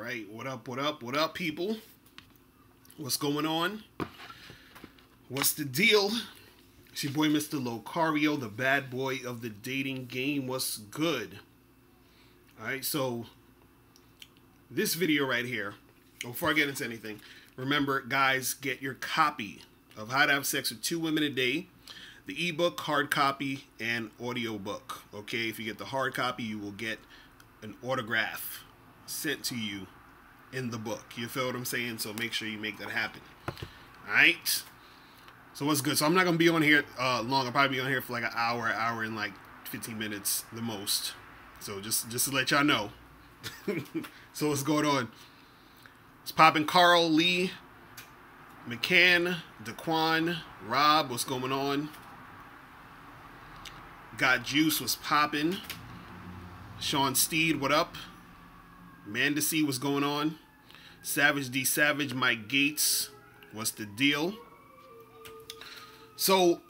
right, what up, people? What's going on? What's the deal? It's your boy, Mr. Locario, the bad boy of the dating game. What's good? All right, so this video right here, before I get into anything, remember, guys, get your copy of How to Have Sex with 2 Women a Day, the ebook, hard copy, and audio book. Okay, if you get the hard copy, you will get an autograph sent to you in the book. You feel what I'm saying? So make sure you make that happen. All right. So what's good? So I'm not gonna be on here long. I'll probably be on here for like an hour and like 15 minutes the most. So just to let y'all know. So what's going on? It's popping. Carl, Lee, McCann, Daquan, Rob, what's going on? Got Juice, was popping. Sean Steed, what up? Mandacy, what's going on? Savage D Savage, Mike Gates, what's the deal? So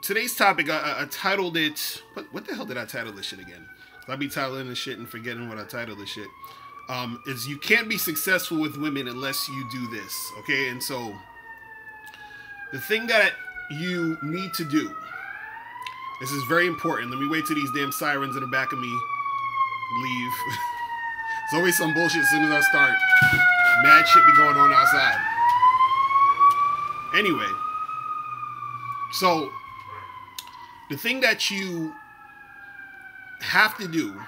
today's topic, I titled it. What the hell did I title this shit again? I be titling this shit and forgetting what I titled this shit. Is you can't be successful with women unless you do this, okay? And so the thing that you need to do. This is very important. Let me wait till these damn sirens in the back of me leave. There's always some bullshit as soon as I start. Mad shit be going on outside. Anyway. So, the thing that you have to do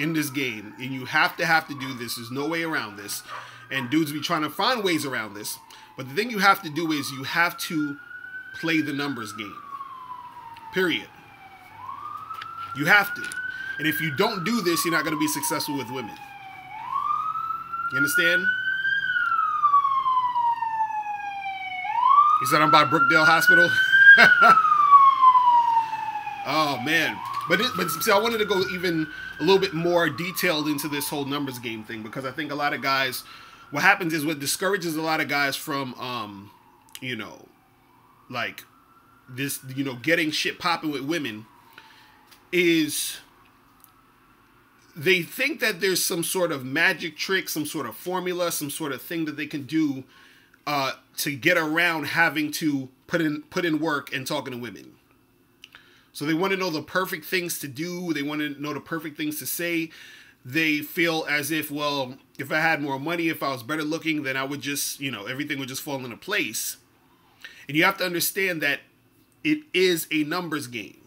in this game, and you have to do this, there's no way around this, and dudes be trying to find ways around this, but the thing you have to do is you have to play the numbers game. Period. You have to. And if you don't do this, you're not going to be successful with women. You understand? You said I'm by Brookdale Hospital? Oh, man. But see, I wanted to go even a little bit more detailed into this whole numbers game thing, because I think a lot of guys, what happens is what discourages a lot of guys from, you know, like this, you know, getting shit popping with women is they think that there's some sort of magic trick, some sort of formula, some sort of thing that they can do to get around having to put in work and talking to women. So they want to know the perfect things to do. They want to know the perfect things to say. They feel as if, well, if I had more money, if I was better looking, then I would just, you know, everything would just fall into place. And you have to understand that it is a numbers game.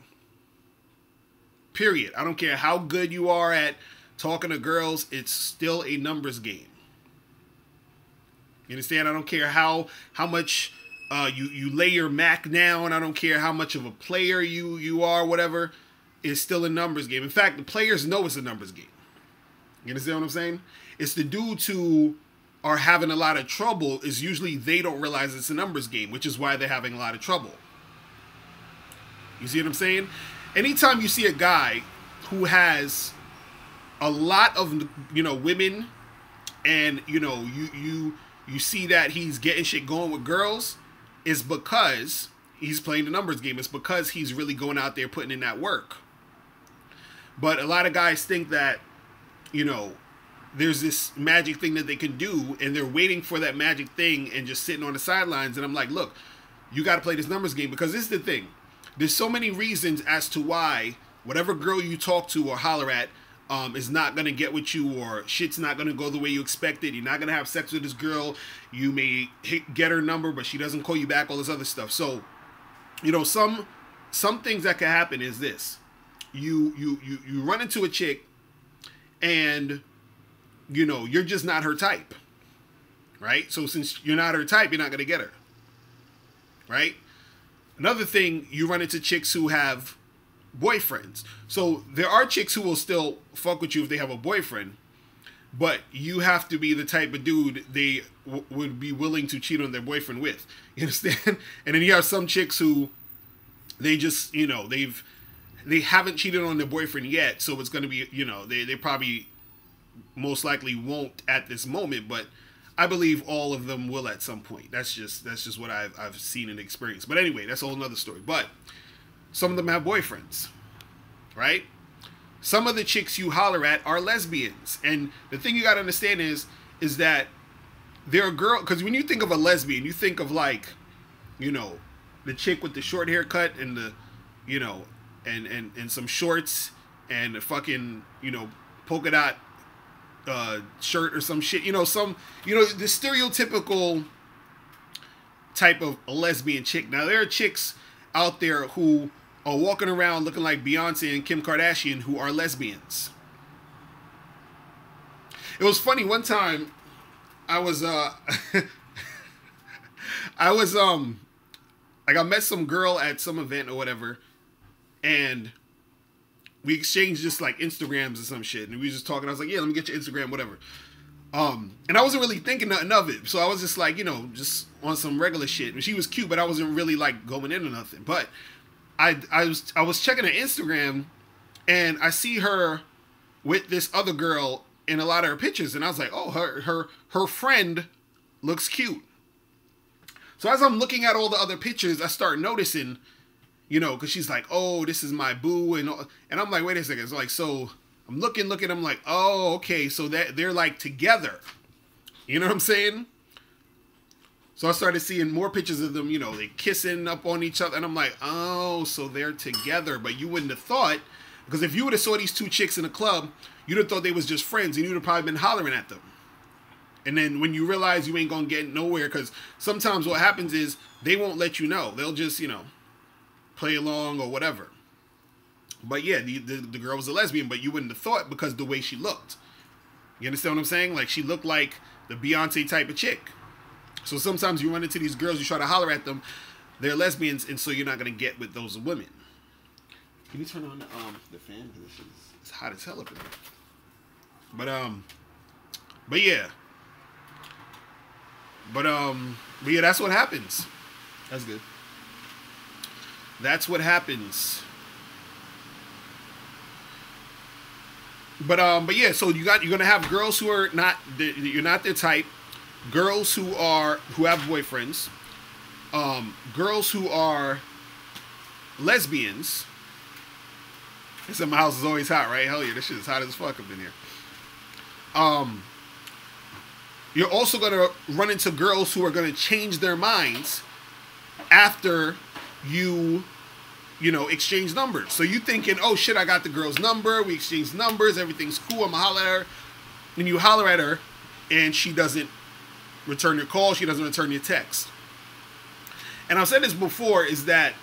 Period. I don't care how good you are at talking to girls, it's still a numbers game. You understand? I don't care how much you lay your Mac down. I don't care how much of a player you are, whatever. It's still a numbers game. In fact, the players know it's a numbers game. You understand what I'm saying? It's the dudes who are having a lot of trouble is usually they don't realize it's a numbers game, which is why they're having a lot of trouble. You see what I'm saying? Anytime you see a guy who has a lot of, you know, women, and, you know, you see that he's getting shit going with girls, is because he's playing the numbers game. It's because he's really going out there putting in that work. But a lot of guys think that, you know, there's this magic thing that they can do, and they're waiting for that magic thing and just sitting on the sidelines. And I'm like, look, you got to play this numbers game, because this is the thing. There's so many reasons as to why whatever girl you talk to or holler at is not going to get with you, or shit's not going to go the way you expected. You're not going to have sex with this girl. You may get her number, but she doesn't call you back, all this other stuff. So, you know, some things that can happen is this. You run into a chick and, you know, you're just not her type. Right? So since you're not her type, you're not going to get her. Right? Another thing, you run into chicks who have boyfriends. So there are chicks who will still fuck with you if they have a boyfriend, but you have to be the type of dude they would be willing to cheat on their boyfriend with. You understand? And then you have some chicks who they just, you know, they haven't cheated on their boyfriend yet, so it's going to be, you know, they probably most likely won't at this moment, but I believe all of them will at some point. That's just what I've seen and experienced. But anyway, that's a whole nother story. But some of them have boyfriends, right? some of the chicks you holler at are lesbians. And the thing you gotta understand is that they're a girl, because when you think of a lesbian, you think of like, you know, the chick with the short haircut and the, you know, and some shorts and a fucking, you know, polka dot shirt or some shit, you know, the stereotypical type of a lesbian chick. Now there are chicks out there who are walking around looking like Beyonce and Kim Kardashian who are lesbians. It was funny one time I was like I met some girl at some event or whatever, and we exchanged just like Instagrams or some shit, and we were just talking. I was like, yeah, let me get your Instagram, whatever. And I wasn't really thinking nothing of it, so I was just like, you know, just on some regular shit. And she was cute, but I wasn't really like going into nothing. But I was checking her Instagram, and I see her with this other girl in a lot of her pictures, and I was like, oh, her friend looks cute. So as I'm looking at all the other pictures, I start noticing, you know, because she's like, oh, this is my boo, and I'm like, wait a second. It's like, so I'm looking, I'm like, oh, okay, so that they're like together. You know what I'm saying? So I started seeing more pictures of them, you know, they kissing up on each other, and I'm like, oh, so they're together. But you wouldn't have thought, because if you would have saw these two chicks in a club, you'd have thought they was just friends, and you'd have probably been hollering at them. And then when you realize you ain't gonna get nowhere, because sometimes what happens is they won't let you know. They'll just, you know, play along or whatever. But yeah, the girl was a lesbian, but you wouldn't have thought because the way she looked. You understand what I'm saying? Like, she looked like the Beyonce type of chick. So sometimes you run into these girls, you try to holler at them, they're lesbians, and so you're not gonna get with those women. Can you turn on the fan? Because it's hot as hell up in here. But yeah. But yeah, that's what happens. That's good. That's what happens. But yeah, so you're gonna have girls who are you're not their type, girls who have boyfriends, girls who are lesbians. They said my house is always hot, right? Hell yeah, this shit is hot as fuck up in here. You're also going to run into girls who are going to change their minds after you know, exchange numbers. So you thinking, oh shit, I got the girl's number, we exchanged numbers, everything's cool, I'm going to holler at her. And you holler at her, and she doesn't return your call, she doesn't return your text. And I've said this before, is that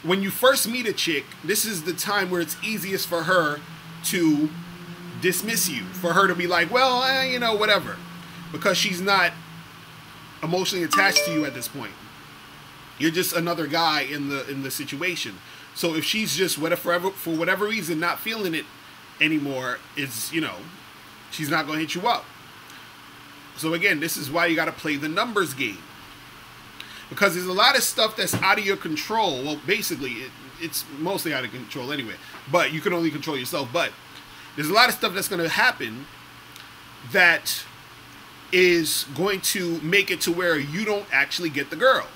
when you first meet a chick, this is the time where it's easiest for her to dismiss you, for her to be like, well, you know, whatever, because she's not emotionally attached to you at this point. You're just another guy in the situation. So if she's just for whatever reason not feeling it anymore, it's, you know, she's not going to hit you up. So again, this is why you got to play the numbers game, because there's a lot of stuff that's out of your control. Well, basically it's mostly out of control anyway, but you can only control yourself. But there's a lot of stuff that's going to happen that is going to make it to where you don't actually get the girl.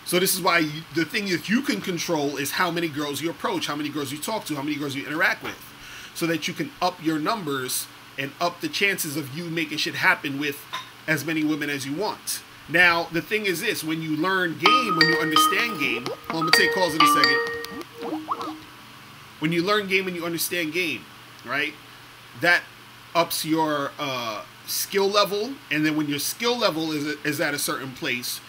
So this is why the thing that you can control is how many girls you approach, how many girls you talk to, how many girls you interact with, so that you can up your numbers and up the chances of you making shit happen with as many women as you want. Now, the thing is this, when you learn game, when you understand game, well, I'm going to take calls in a second. When you learn game and you understand game, right, that ups your skill level. And then when your skill level is at a certain place,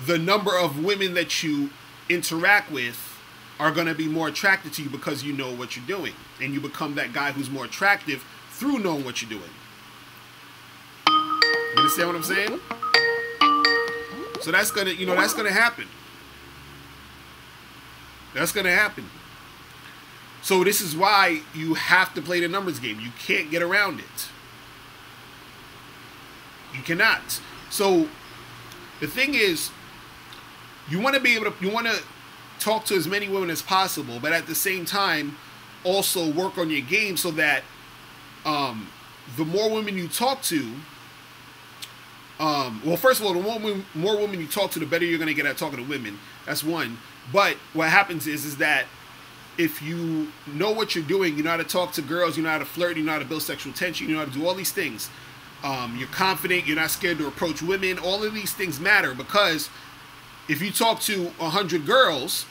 the number of women that you interact with are going to be more attracted to you because you know what you're doing. And you become that guy who's more attractive through knowing what you're doing. You understand what I'm saying? So that's going to, you know, that's going to happen. That's going to happen. So this is why you have to play the numbers game. You can't get around it. You cannot. So the thing is, you want to be able to, you want to talk to as many women as possible, but at the same time, also work on your game so that the more women you talk to, well, first of all, the more women you talk to, the better you're going to get at talking to women. That's one. But what happens is that if you know what you're doing, you know how to talk to girls, you know how to flirt, you know how to build sexual tension, you know how to do all these things. You're confident, you're not scared to approach women. All of these things matter, because if you talk to 100 girls,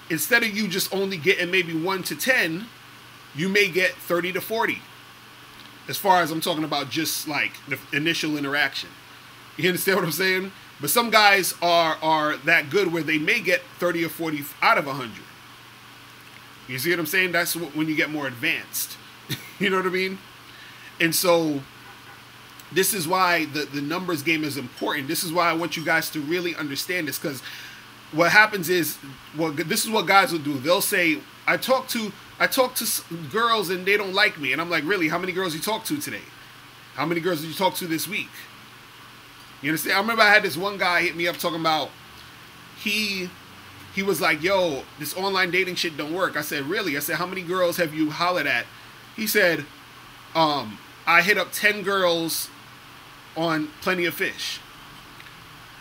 instead of you just only getting maybe 1 to 10, you may get 30 to 40. As far as I'm talking about just like the initial interaction. You understand what I'm saying? But some guys are that good where they may get 30 or 40 out of 100. You see what I'm saying? That's when you get more advanced. You know what I mean? And so this is why the numbers game is important. This is why I want you guys to really understand this, because what happens is, well, this is what guys will do. They'll say, I talk to girls and they don't like me. And I'm like, really? How many girls you talked to today? How many girls did you talk to this week? You understand? I remember I had this one guy hit me up talking about, he was like, yo, this online dating shit don't work. I said, really? I said, how many girls have you hollered at? He said, I hit up 10 girls on Plenty of Fish.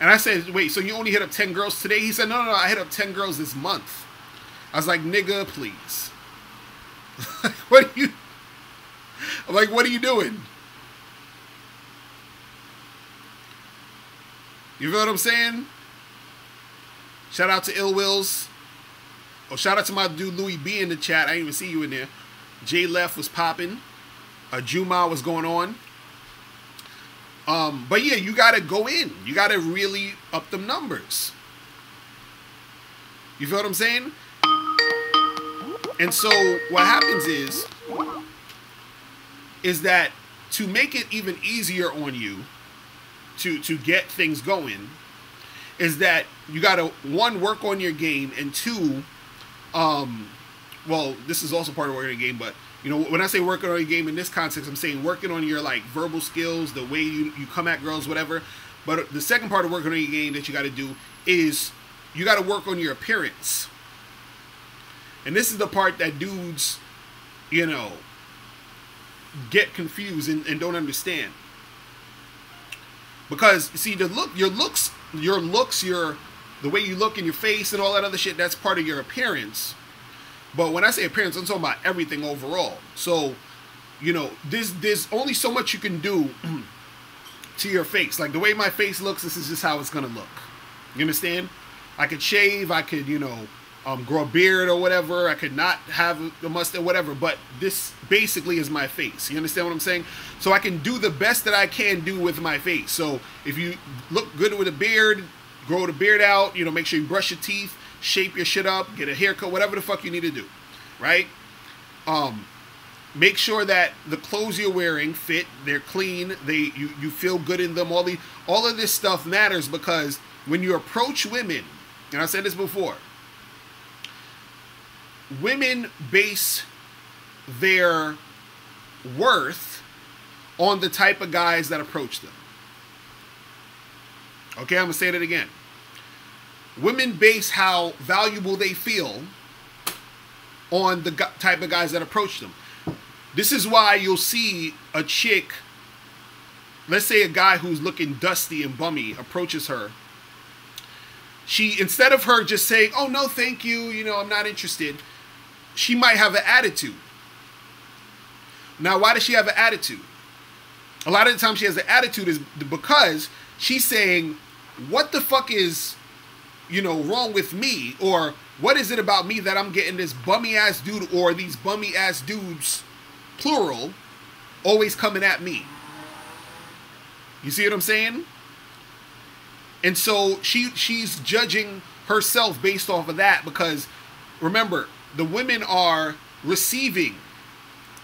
And I said, wait, so you only hit up 10 girls today? He said, no, I hit up 10 girls this month. I was like, nigga, please. What are you... I'm like, what are you doing? You feel what I'm saying? Shout out to Ill Wills. Oh, shout out to my dude Louis B in the chat. I didn't even see you in there. J Left was popping. Juma was going on. But yeah, you gotta go in. You gotta really up them numbers. You feel what I'm saying? And so what happens is that to make it even easier on you to get things going, is that you gotta, one, work on your game, and two, well, this is also part of working on your game, but you know, when I say working on your game in this context, I'm saying working on your like verbal skills, the way you come at girls, whatever. But the second part of working on your game that you got to do is you got to work on your appearance. And this is the part that dudes, you know, get confused and don't understand. Because see, the way you look in your face and all that other shit, that's part of your appearance. But when I say appearance, I'm talking about everything overall. So, you know, there's only so much you can do to your face. Like the way my face looks, this is just how it's gonna look. You understand? I could shave, I could, you know, grow a beard or whatever. I could not have a mustache, whatever. But this basically is my face. You understand what I'm saying? So I can do the best that I can do with my face. So if you look good with a beard, grow the beard out. You know, make sure you brush your teeth, shape your shit up, get a haircut, whatever the fuck you need to do, right? Make sure that the clothes you're wearing fit, they're clean, you feel good in them. All of this stuff matters, because when you approach women, and I said this before, women base their worth on the type of guys that approach them. Okay, I'm gonna say that again. Women base how valuable they feel on the type of guys that approach them. This is why you'll see a chick, let's say a guy who's looking dusty and bummy approaches her. She, instead of her just saying, oh no, thank you, you know, I'm not interested, she might have an attitude. Now, why does she have an attitude? A lot of the time she has an attitude is because she's saying, what the fuck is, you know, wrong with me? Or what is it about me that I'm getting this bummy ass dude, or these bummy ass dudes, plural, always coming at me? You see what I'm saying? And so she's judging herself based off of that, because remember, the women are receiving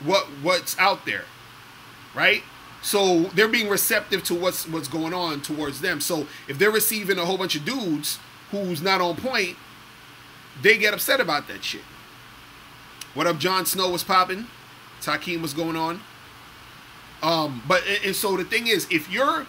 what's out there, right? So they're being receptive to what's going on towards them. So if they're receiving a whole bunch of dudes who's not on point, they get upset about that shit. What up, Jon Snow was popping. Takeem was going on. And so the thing is, if your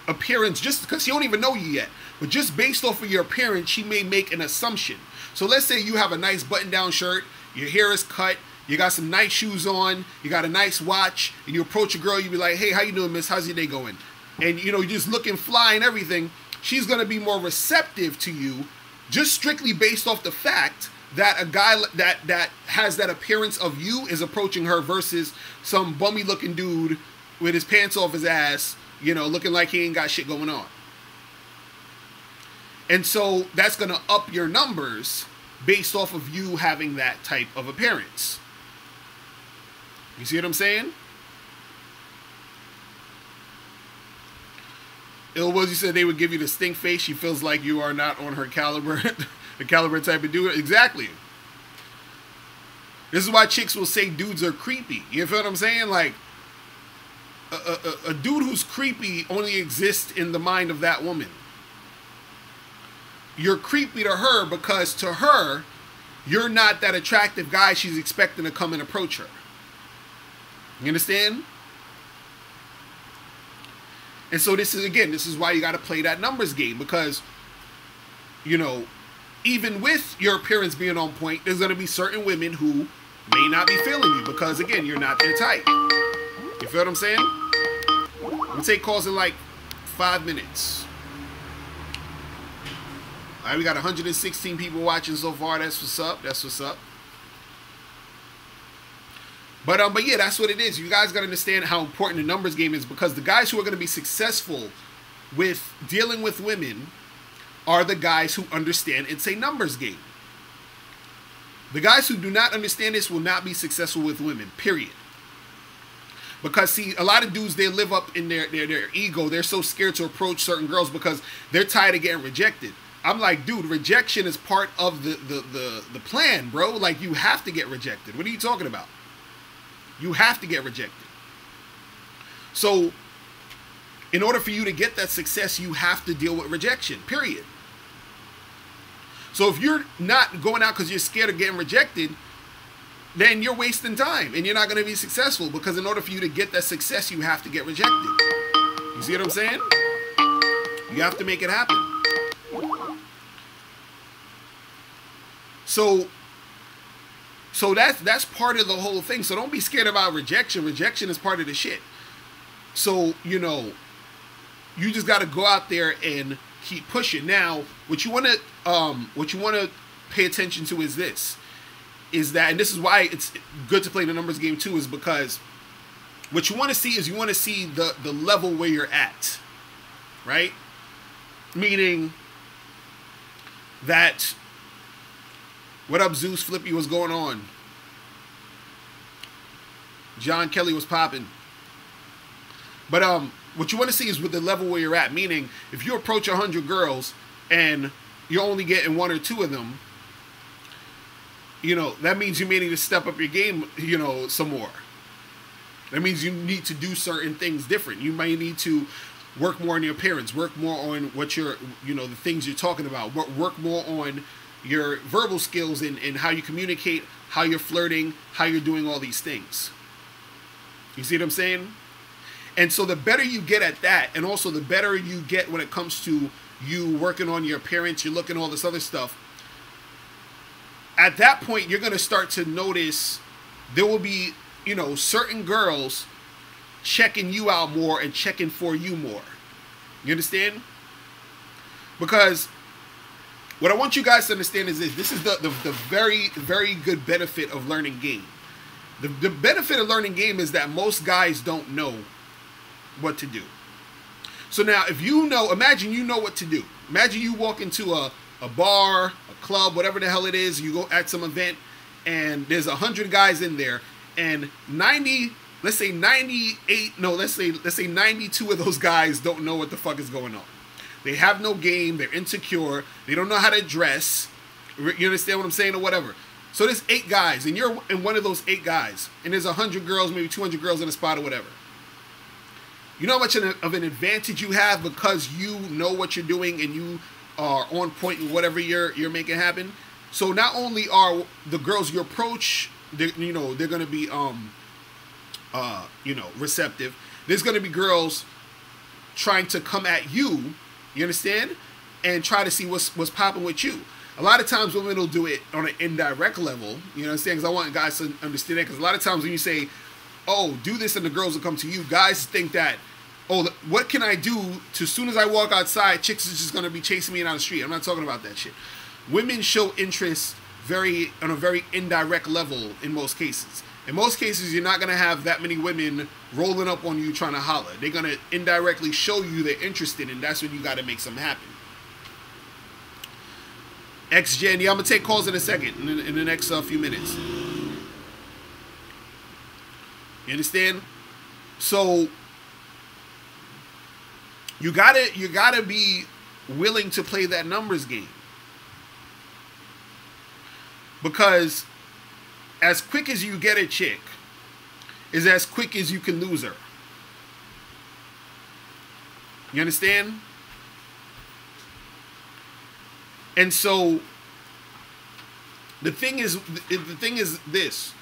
appearance, just because she don't even know you yet, but just based off of your appearance, she may make an assumption. So let's say you have a nice button-down shirt, your hair is cut, you got some nice shoes on, you got a nice watch, and you approach a girl, you be like, hey, how you doing, miss? How's your day going? And, you know, you're just looking fly and everything. She's going to be more receptive to you just strictly based off the fact that a guy that has that appearance of you is approaching her versus some bummy looking dude with his pants off his ass, you know, looking like he ain't got shit going on. And so that's going to up your numbers based off of you having that type of appearance. You see what I'm saying? Ill was, you said they would give you the stink face. She feels like you are not on her caliber, the caliber type of dude. Exactly. This is why chicks will say dudes are creepy. You feel what I'm saying? Like, a dude who's creepy only exists in the mind of that woman. You're creepy to her because to her, you're not that attractive guy she's expecting to come and approach her. You understand? And so this is why you got to play that numbers game, because, you know, even with your appearance being on point, there's going to be certain women who may not be feeling you because, again, you're not their type. You feel what I'm saying? We'll take calls in like 5 minutes. All right, we got 116 people watching so far. That's what's up. That's what's up. But yeah, that's what it is. You guys got to understand how important the numbers game is, because the guys who are going to be successful with dealing with women are the guys who understand it's a numbers game. The guys who do not understand this will not be successful with women, period. Because, see, a lot of dudes, they live up in their ego. They're so scared to approach certain girls because they're tired of getting rejected. I'm like, dude, rejection is part of the plan, bro. Like, you have to get rejected. What are you talking about? You have to get rejected. So, in order for you to get that success, you have to deal with rejection, period. So if you're not going out because you're scared of getting rejected, then you're wasting time and you're not going to be successful, because in order for you to get that success, you have to get rejected. You see what I'm saying? You have to make it happen. So that's part of the whole thing. So don't be scared about rejection. Rejection is part of the shit. So, you know, you just got to go out there and keep pushing. Now, what you want to pay attention to is this. Is that, and this is why it's good to play the numbers game too, is because what you want to see is you want to see the level where you're at, right? Meaning that, what up, Zeus Flippy, what's going on? John Kelly was popping. But what you want to see is with the level where you're at, meaning if you approach 100 girls and you're only getting 1 or 2 of them, you know, that means you may need to step up your game, you know, some more. That means you need to do certain things different. You may need to work more on your appearance, work more on what you're, you know, the things you're talking about, work more on your verbal skills and how you communicate, how you're flirting, how you're doing all these things. You see what I'm saying? And so the better you get at that, and also the better you get when it comes to you working on your appearance, you're looking at all this other stuff, at that point, you're going to start to notice there will be, you know, certain girls checking you out more and checking for you more. You understand? Because what I want you guys to understand is this. This is the very, very good benefit of learning game. The benefit of learning game is that most guys don't know what to do. So now, if you know, imagine you know what to do. Imagine you walk into a bar, a club, whatever the hell it is, you go at some event, and there's 100 guys in there, and 90, let's say 98, no, let's say 92 of those guys don't know what the fuck is going on. They have no game, they're insecure, they don't know how to dress, you understand what I'm saying, or whatever. So there's 8 guys, and you're in one of those 8 guys, and there's 100 girls, maybe 200 girls in a spot or whatever. You know how much of an advantage you have because you know what you're doing and you are on point in whatever you're making happen. So not only are the girls you approach, they're going to be receptive. There's going to be girls trying to come at you, you understand, and try to see what's popping with you. A lot of times women will do it on an indirect level, you understand, because I want guys to understand that, because a lot of times when you say, oh, do this, and the girls will come to you, guys think that, oh, what can I do to, as soon as I walk outside, chicks is just going to be chasing me down the street. I'm not talking about that shit. Women show interest on a very indirect level in most cases. In most cases, you're not going to have that many women rolling up on you trying to holler. They're going to indirectly show you they're interested, and that's when you got to make something happen. X-Gen, yeah, I'm going to take calls in a second, in the next few minutes. You understand? So, you gotta be willing to play that numbers game. Because as quick as you get a chick is as quick as you can lose her. You understand? And so the thing is this.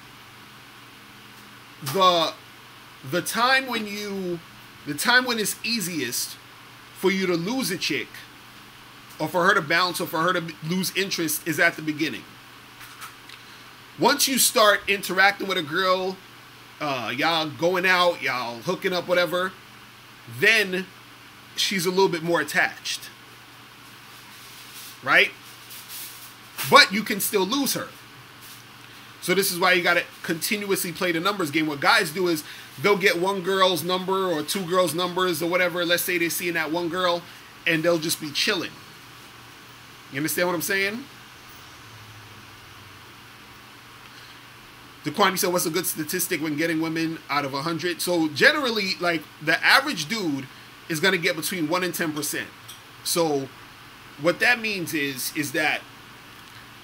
The time when it's easiest for you to lose a chick, or for her to bounce, or for her to lose interest, is at the beginning. Once you start interacting with a girl, y'all going out, y'all hooking up, whatever, then she's a little bit more attached. Right? But you can still lose her. So this is why you got to continuously play the numbers game. What guys do is they'll get one girl's number or two girls' numbers or whatever. Let's say they're seeing that one girl, and they'll just be chilling. You understand what I'm saying? DeQuan, said, what's a good statistic when getting women out of 100? So generally, like, the average dude is going to get between 1 and 10%. So what that means is that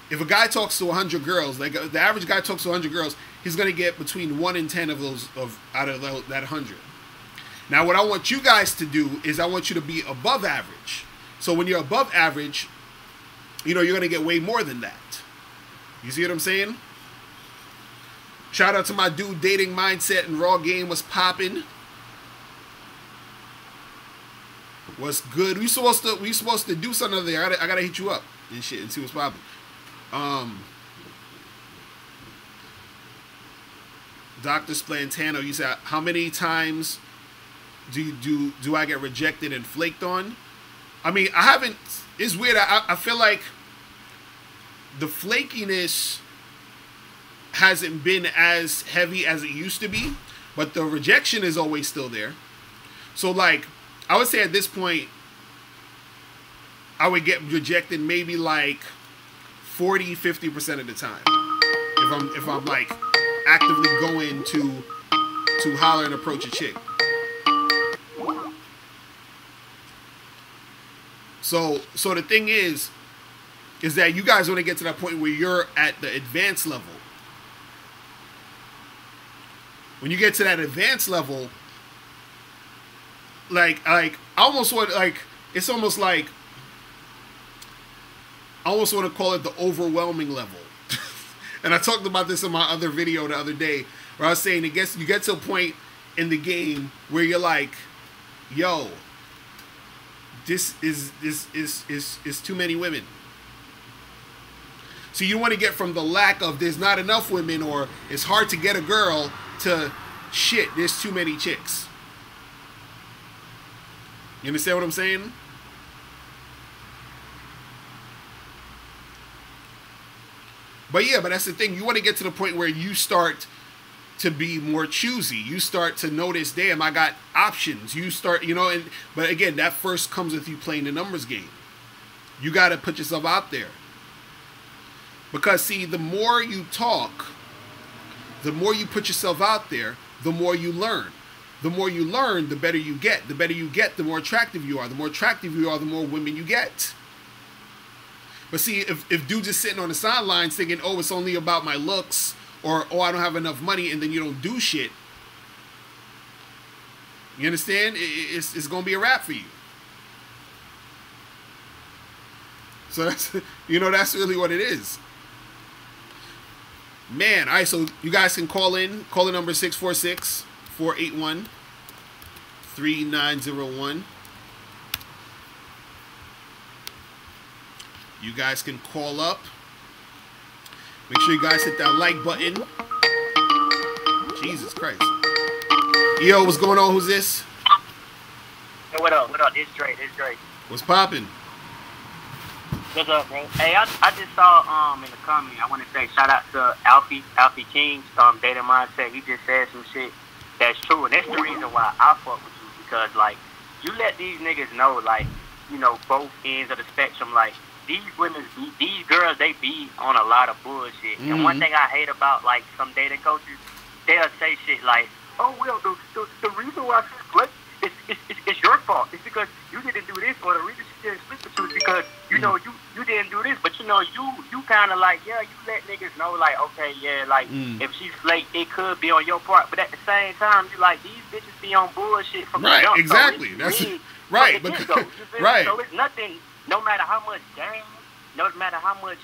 if a guy talks to 100 girls, like the average guy talks to 100 girls, he's going to get between 1 and 10 of those out of that 100. Now, what I want you guys to do is I want you to be above average. So when you're above average, you know, you're going to get way more than that. You see what I'm saying? Shout out to my dude, Dating Mindset and Raw Game was popping. What's good? We supposed to do something there. I gotta hit you up and shit and see what's popping. Dr. Splantano, you said, how many times do I get rejected and flaked on? I mean, I haven't. It's weird. I feel like the flakiness hasn't been as heavy as it used to be, but the rejection is always still there. So, like, I would say at this point, I would get rejected maybe like 40-50% of the time. If I'm like actively going to holler and approach a chick. So the thing is that you guys want to get to that point where you're at the advanced level. When you get to that advanced level, like I almost want, like, it's almost like I almost want to call it the overwhelming level. And I talked about this in my other video the other day, where I was saying you get to a point in the game where you're like, yo, this is too many women. So you want to get from the lack of there's not enough women or it's hard to get a girl to shit, there's too many chicks. You understand what I'm saying? But yeah, but that's the thing. You want to get to the point where you start to be more choosy. You start to notice, damn, I got options. You start, you know, but again, that first comes with you playing the numbers game. You got to put yourself out there. Because, see, the more you talk, the more you put yourself out there, the more you learn. The more you learn, the better you get. The better you get, the more attractive you are. The more attractive you are, the more women you get. But see, if dudes are sitting on the sidelines thinking, oh, it's only about my looks, or, oh, I don't have enough money, and then you don't do shit, you understand? It's going to be a wrap for you. So that's, you know, that's really what it is. Man, all right, so you guys can call in. Call the number 646-481-3901. You guys can call up. Make sure you guys hit that like button. Jesus Christ. Yo, what's going on? Who's this? Hey, what up? What up? It's Drake. What's popping? What's up, bro? Hey, I just saw in the comment. I want to say shout out to Alfie King, Data Mindset. He just said some shit that's true, and that's the reason why I fuck with you, because like you let these niggas know, like, you know, both ends of the spectrum. Like these these girls, they be on a lot of bullshit. Mm-hmm. And one thing I hate about like some dating coaches, they'll say shit like, "Oh well, the reason why she's black it's your fault. It's because you didn't do this, or the reason she didn't sleep with you is because you know you didn't do this." But you know you kind of like, yeah, you let niggas know like, okay, yeah, like if she's late, it could be on your part. But at the same time, you like, these bitches be on bullshit from the jump. Exactly. So that's right. Because, right. So it's nothing. No matter how much game, no matter how much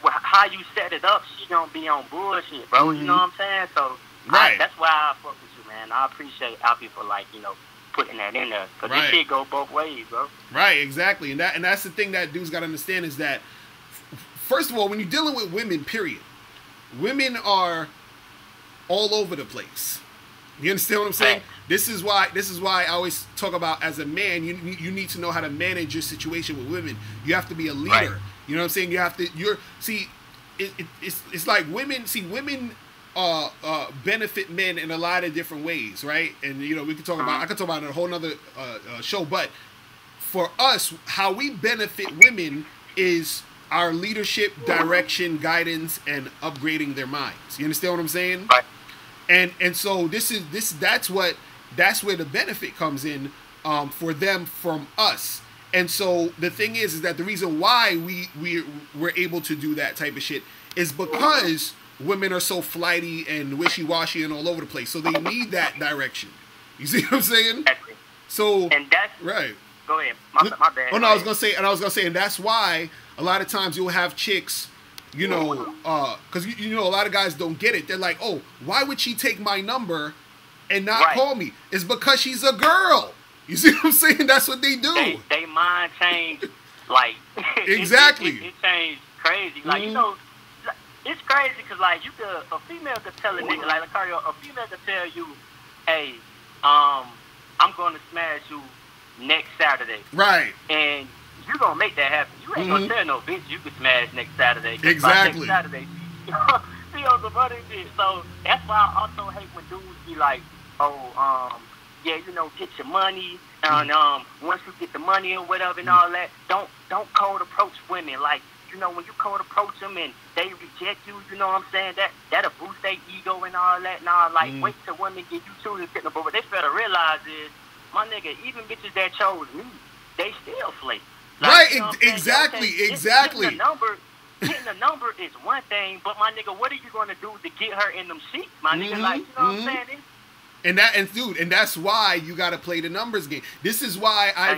how you set it up, she gonna be on bullshit, bro. Mm-hmm. You know what I'm saying? So that's why I fuck with you, man. I appreciate Alfie for, like, you know, putting that in there, because this shit go both ways, bro. Right, exactly. And that's the thing that dudes gotta understand, is that first of all, when you're dealing with women, period, women are all over the place. You understand what I'm saying? Right. This is why I always talk about, as a man, you need to know how to manage your situation with women. You have to be a leader. Right. You know what I'm saying? You have to. It's like women. See, women benefit men in a lot of different ways, right? And you know, we could talk about. I could talk about it in a whole nother show. But for us, how we benefit women is our leadership, direction, guidance, and upgrading their minds. You understand what I'm saying? Right. And so that's where the benefit comes in for them from us. And so the thing is that the reason why we're able to do that type of shit is because women are so flighty and wishy-washy and all over the place. So they need that direction. You see what I'm saying? Exactly. So and that's right. Go ahead. My bad. Oh no, I was gonna say, and that's why a lot of times you'll have chicks, you know, because you know, a lot of guys don't get it. They're like, oh, why would she take my number and not call me? It's because she's a girl. You see what I'm saying? That's what they do. They mind change, like exactly. It changed crazy. Like, you know, it's crazy because, like, a female could tell a nigga, like Locario, a female could tell you, hey, I'm going to smash you next Saturday. Right. And you gonna make that happen. You ain't gonna tell no bitch you can smash next Saturday. Exactly. Next Saturday, she on some other shit. So that's why I also hate when dudes be like, oh, yeah, you know, get your money, and once you get the money or whatever and all that, don't cold approach women. Like, you know, when you cold approach them and they reject you, you know what I'm saying? That'll boost their ego and all that. Nah, like, wait till women get you choosing. But what they fail to realize is, my nigga, even bitches that chose me, they still flake. Like, right, you know exactly. Getting the number is one thing, but my nigga, what are you gonna do to get her in them sheets, my nigga? Like, you know what I'm saying? And that's why you gotta play the numbers game. This is why I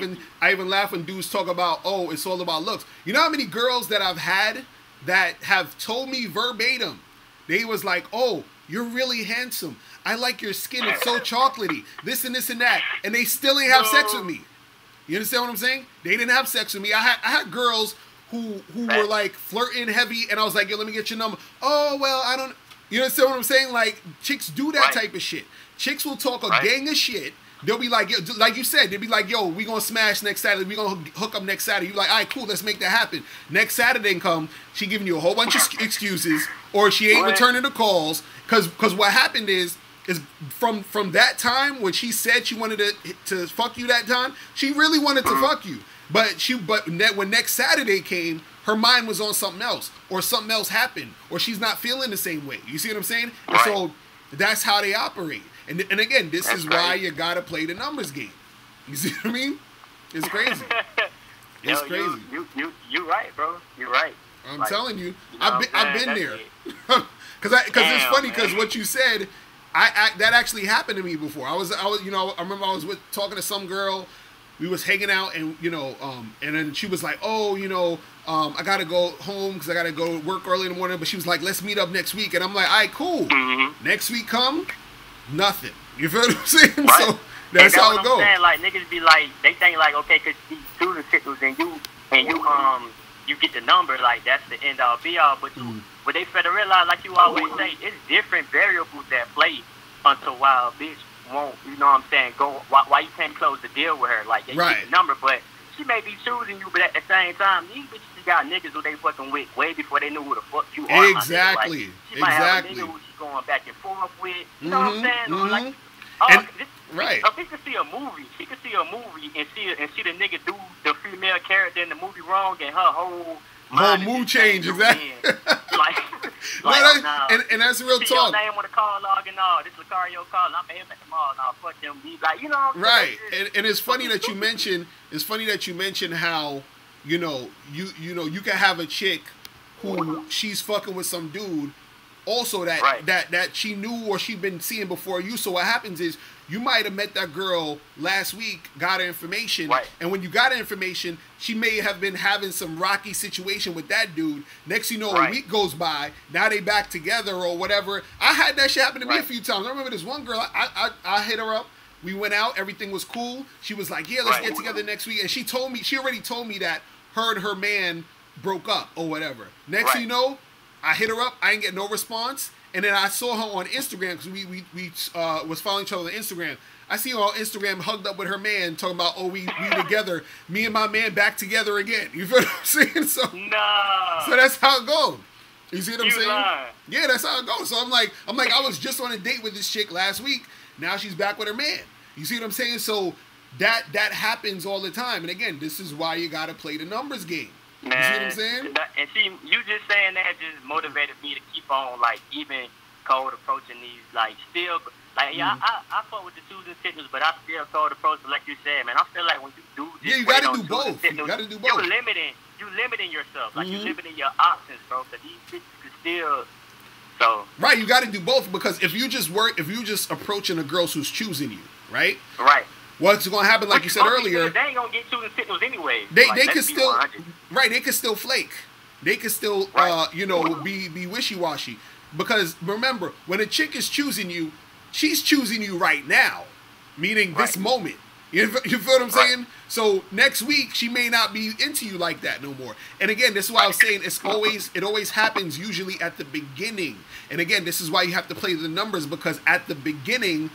even laugh when dudes talk about, oh, it's all about looks. You know how many girls that I've had that have told me verbatim, they was like, oh, you're really handsome. I like your skin. It's so chocolatey. This and this and that. And they still ain't have sex with me. You understand what I'm saying? They didn't have sex with me. I had girls who were like flirting heavy, and I was like, yo, let me get your number. Oh, well, I don't. You understand what I'm saying? Like, chicks do that type of shit. Chicks will talk a gang of shit. They'll be like, like you said, they'll be like, yo, we gonna smash next Saturday. We gonna hook up next Saturday. You like, all right, cool, let's make that happen. Next Saturday come, she giving you a whole bunch of excuses, or she ain't returning the calls. Cause what happened is from that time when she said she wanted to fuck you that time, she really wanted to fuck you. But when next Saturday came, her mind was on something else, or something else happened, or she's not feeling the same way. You see what I'm saying? And so that's how they operate. And again, this is why you gotta play the numbers game. You see what I mean? It's crazy. It's crazy. You right, bro. You're right. I'm telling you, I've been there. Because it's funny because what you said, that actually happened to me before. I was you know, I remember I was talking to some girl. We was hanging out, and you know, and then she was like, oh, you know, I gotta go home because I gotta go work early in the morning. But she was like, let's meet up next week, and I'm like, all right, cool. Next week come. Nothing. You feel what I'm saying? Right. So that's how it goes. Like, niggas be like, they think like, okay, cause these student signals and you get the number, like that's the end all be all. But what they fail to realize, like you always say, it's different variables that play until while a bitch won't, you know what I'm saying, go why you can't close the deal with her. Like, they get the number, but she may be choosing you, but at the same time, these bitches got niggas who they fucking with way before they knew who the fuck you are. Exactly. Like, she might have a nigga who she going back and forth with. You know what I'm saying? Or like, she could see a movie. She could see a movie and see the nigga do the female character in the movie wrong, and her whole mood change. Exactly. And that's real talk. Your name on the call log and all. This Locario call. I'm him at the mall. Now fuck them. Be like, you know. Right. And it's funny that you mention. It's funny that you mention how you can have a chick who she's fucking with some dude. Also, that she knew or she'd been seeing before you. So what happens is you might have met that girl last week, got her information, and when you got her information, she may have been having some rocky situation with that dude. Next, you know, a week goes by. Now they back together or whatever. I had that shit happen to me a few times. I remember this one girl. I hit her up. We went out. Everything was cool. She was like, "Yeah, let's get together next week." And she already told me that her and her man broke up or whatever. Next thing you know, I hit her up. I ain't get no response. And then I saw her on Instagram because we was following each other on Instagram. I see her on Instagram hugged up with her man talking about, oh, we together. Me and my man back together again. You feel what I'm saying? So that's how it goes. You see what I'm saying? Lying. Yeah, that's how it goes. So I'm like, I was just on a date with this chick last week. Now she's back with her man. You see what I'm saying? So that happens all the time. And again, this is why you got to play the numbers game. Man, you see what I'm saying? And see, you just saying that just motivated me to keep on, like, even cold approaching these, like, still, like, yeah, I fuck with the choosing signals, but I still cold approach, like you said, man. I feel like when you do this, you gotta do both. Signals, you gotta do both. You limiting yourself, like, you limiting your options, bro. Because these bitches can still, so. Right, you gotta do both because if you just approaching a girl who's choosing you, right? Right. What's going to happen, like you said earlier? They ain't gonna get choosing signals anyway. They could still, they could still flake. They could still, be wishy-washy. Because remember, when a chick is choosing you, she's choosing you right now, meaning this moment. You feel what I'm saying? So next week she may not be into you like that no more. And again, this is why I was saying it always happens usually at the beginning. And again, this is why you have to play the numbers because at the beginning,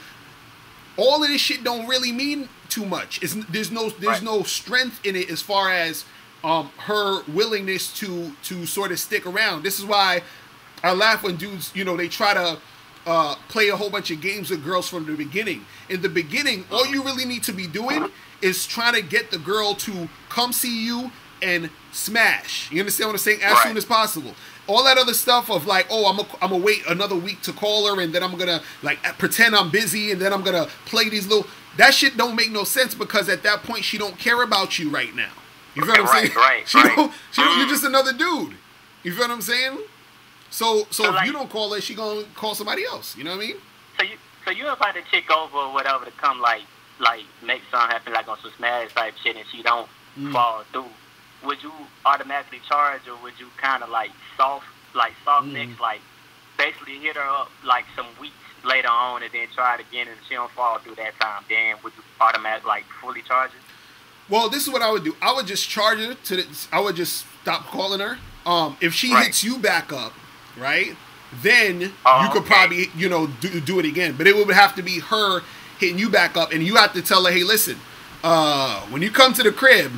all of this shit don't really mean too much. There's no strength in it as far as her willingness to sort of stick around. This is why I laugh when dudes, they try to play a whole bunch of games with girls from the beginning. In the beginning, all you really need to be doing is trying to get the girl to come see you and smash. You understand what I'm saying? As soon as possible. All that other stuff of like, oh, I'm gonna wait another week to call her, and then I'm gonna like pretend I'm busy, and then I'm gonna play these little. That shit don't make no sense because at that point she don't care about you right now. You feel what I'm saying? You're just another dude. You feel what I'm saying? So if like, you don't call her, she gonna call somebody else. You know what I mean? So you invite a chick over or whatever to come like make something happen like on some smash type shit, and she don't fall through. Would you automatically charge, or would you kind of like soft mix, like basically hit her up like some weeks later on and then try it again and she don't fall through that time? Then would you automatically like fully charge it? Well, this is what I would do. I would just charge her I would just stop calling her. If she hits you back up, right, then you could probably do it again. But it would have to be her hitting you back up, and you have to tell her, hey, listen, when you come to the crib,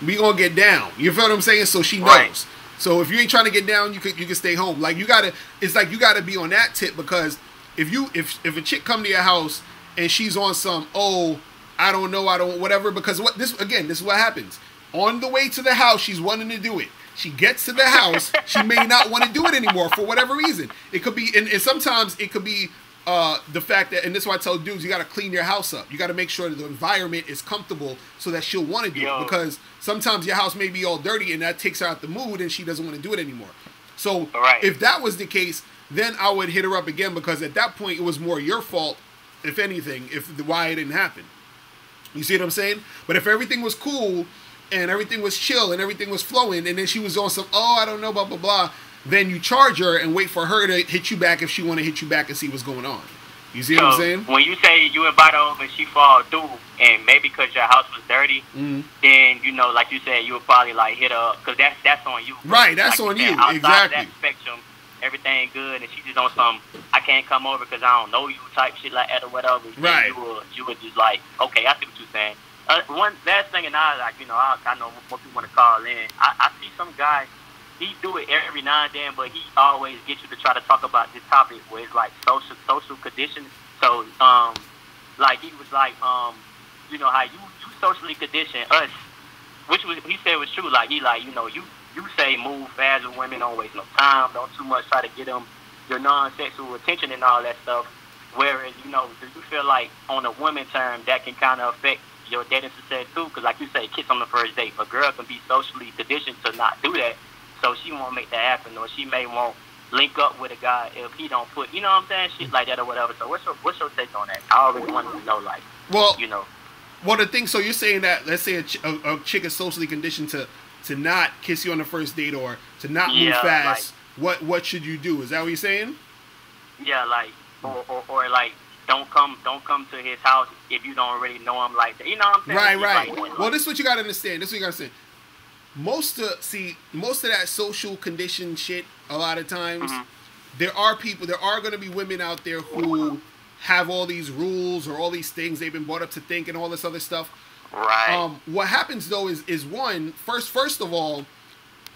we gonna get down. You feel what I'm saying? So she knows. So if you ain't trying to get down, you can stay home. Like it's like you gotta be on that tip because if a chick come to your house and she's on some I don't know whatever, because this is what happens. On the way to the house, she's wanting to do it. She gets to the house, she may not want to do it anymore for whatever reason. It could be, and sometimes it could be the fact that, and this is why I tell dudes, you got to clean your house up. You got to make sure that the environment is comfortable so that she'll want to do it. Because sometimes your house may be all dirty and that takes her out the mood and she doesn't want to do it anymore. So if that was the case, then I would hit her up again because at that point it was more your fault, if anything, why it didn't happen. You see what I'm saying? But if everything was cool and everything was chill and everything was flowing and then she was on some, I don't know, blah, blah, blah, then you charge her and wait for her to hit you back if she want to hit you back and see what's going on. You see what I'm saying? When you say you invite her over and she fall through, and maybe because your house was dirty, then, like you said, you would probably, like, hit her up, because that's on you. Right, that's like on you. Outside exactly. Of that spectrum, everything good, and she just on some, I can't come over because I don't know you type shit like that or whatever. Right. You would just like, okay, I see what you're saying. One last thing, and I know what people want to call in. I see some guy, he do it every now and then, but he always gets you to try to talk about this topic where it's like social conditioning. So, like he was like, you know how you socially condition us, which was he said was true. Like he like you say move fast with women, don't waste no time, don't too much try to get them your non-sexual attention and all that stuff. Whereas do you feel like on a woman term that can kind of affect your dating success too? Because like you say, kiss on the first date, a girl can be socially conditioned to not do that, so she won't make that happen, or she may won't link up with a guy if he don't put, you know what I'm saying, shit like that or whatever. So what's your take on that? I always wanted to know, like, Well, the thing, so you're saying that, let's say a chick is socially conditioned to not kiss you on the first date or to not move fast. Like, what should you do? Is that what you're saying? Yeah, like, or like, don't come to his house if you don't already know him like that. You know what I'm saying? Right. Like, well, this is what you gotta understand. Most of that social condition shit, a lot of times, there are going to be women out there who have all these rules or all these things they've been brought up to think and all this other stuff. Right. What happens though is first of all,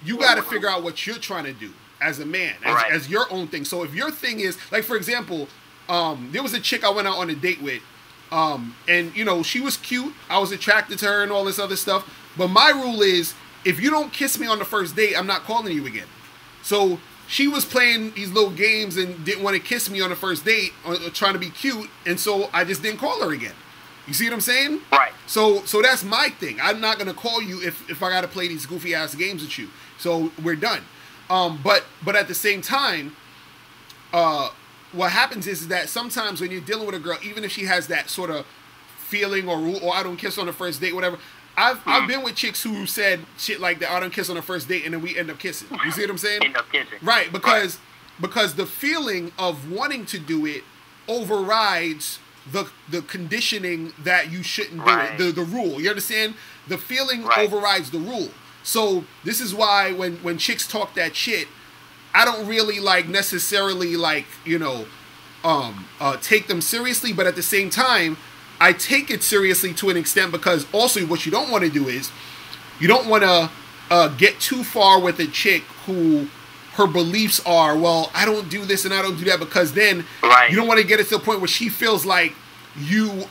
you got to figure out what you're trying to do as a man, as your own thing. So if your thing is, like, for example, there was a chick I went out on a date with, and she was cute. I was attracted to her and all this other stuff. But my rule is, if you don't kiss me on the first date, I'm not calling you again. So she was playing these little games and didn't want to kiss me on the first date, trying to be cute, and so I just didn't call her again. You see what I'm saying? Right. So that's my thing. I'm not gonna call you if I gotta play these goofy ass games with you. So we're done. But at the same time, what happens is that sometimes when you're dealing with a girl, even if she has that sort of feeling or rule, or I don't kiss on the first date, whatever. I've been with chicks who said shit like that, I don't kiss on the first date, and then we end up kissing. You see what I'm saying? End up kissing. Right, because the feeling of wanting to do it overrides the conditioning that you shouldn't do it, the rule. You understand? The feeling overrides the rule. So this is why when chicks talk that shit, I don't really necessarily take them seriously, but at the same time, I take it seriously to an extent, because also what you don't want to do is you don't want to get too far with a chick who her beliefs are, well, I don't do this and I don't do that, because then you don't want to get it to the point where she feels like you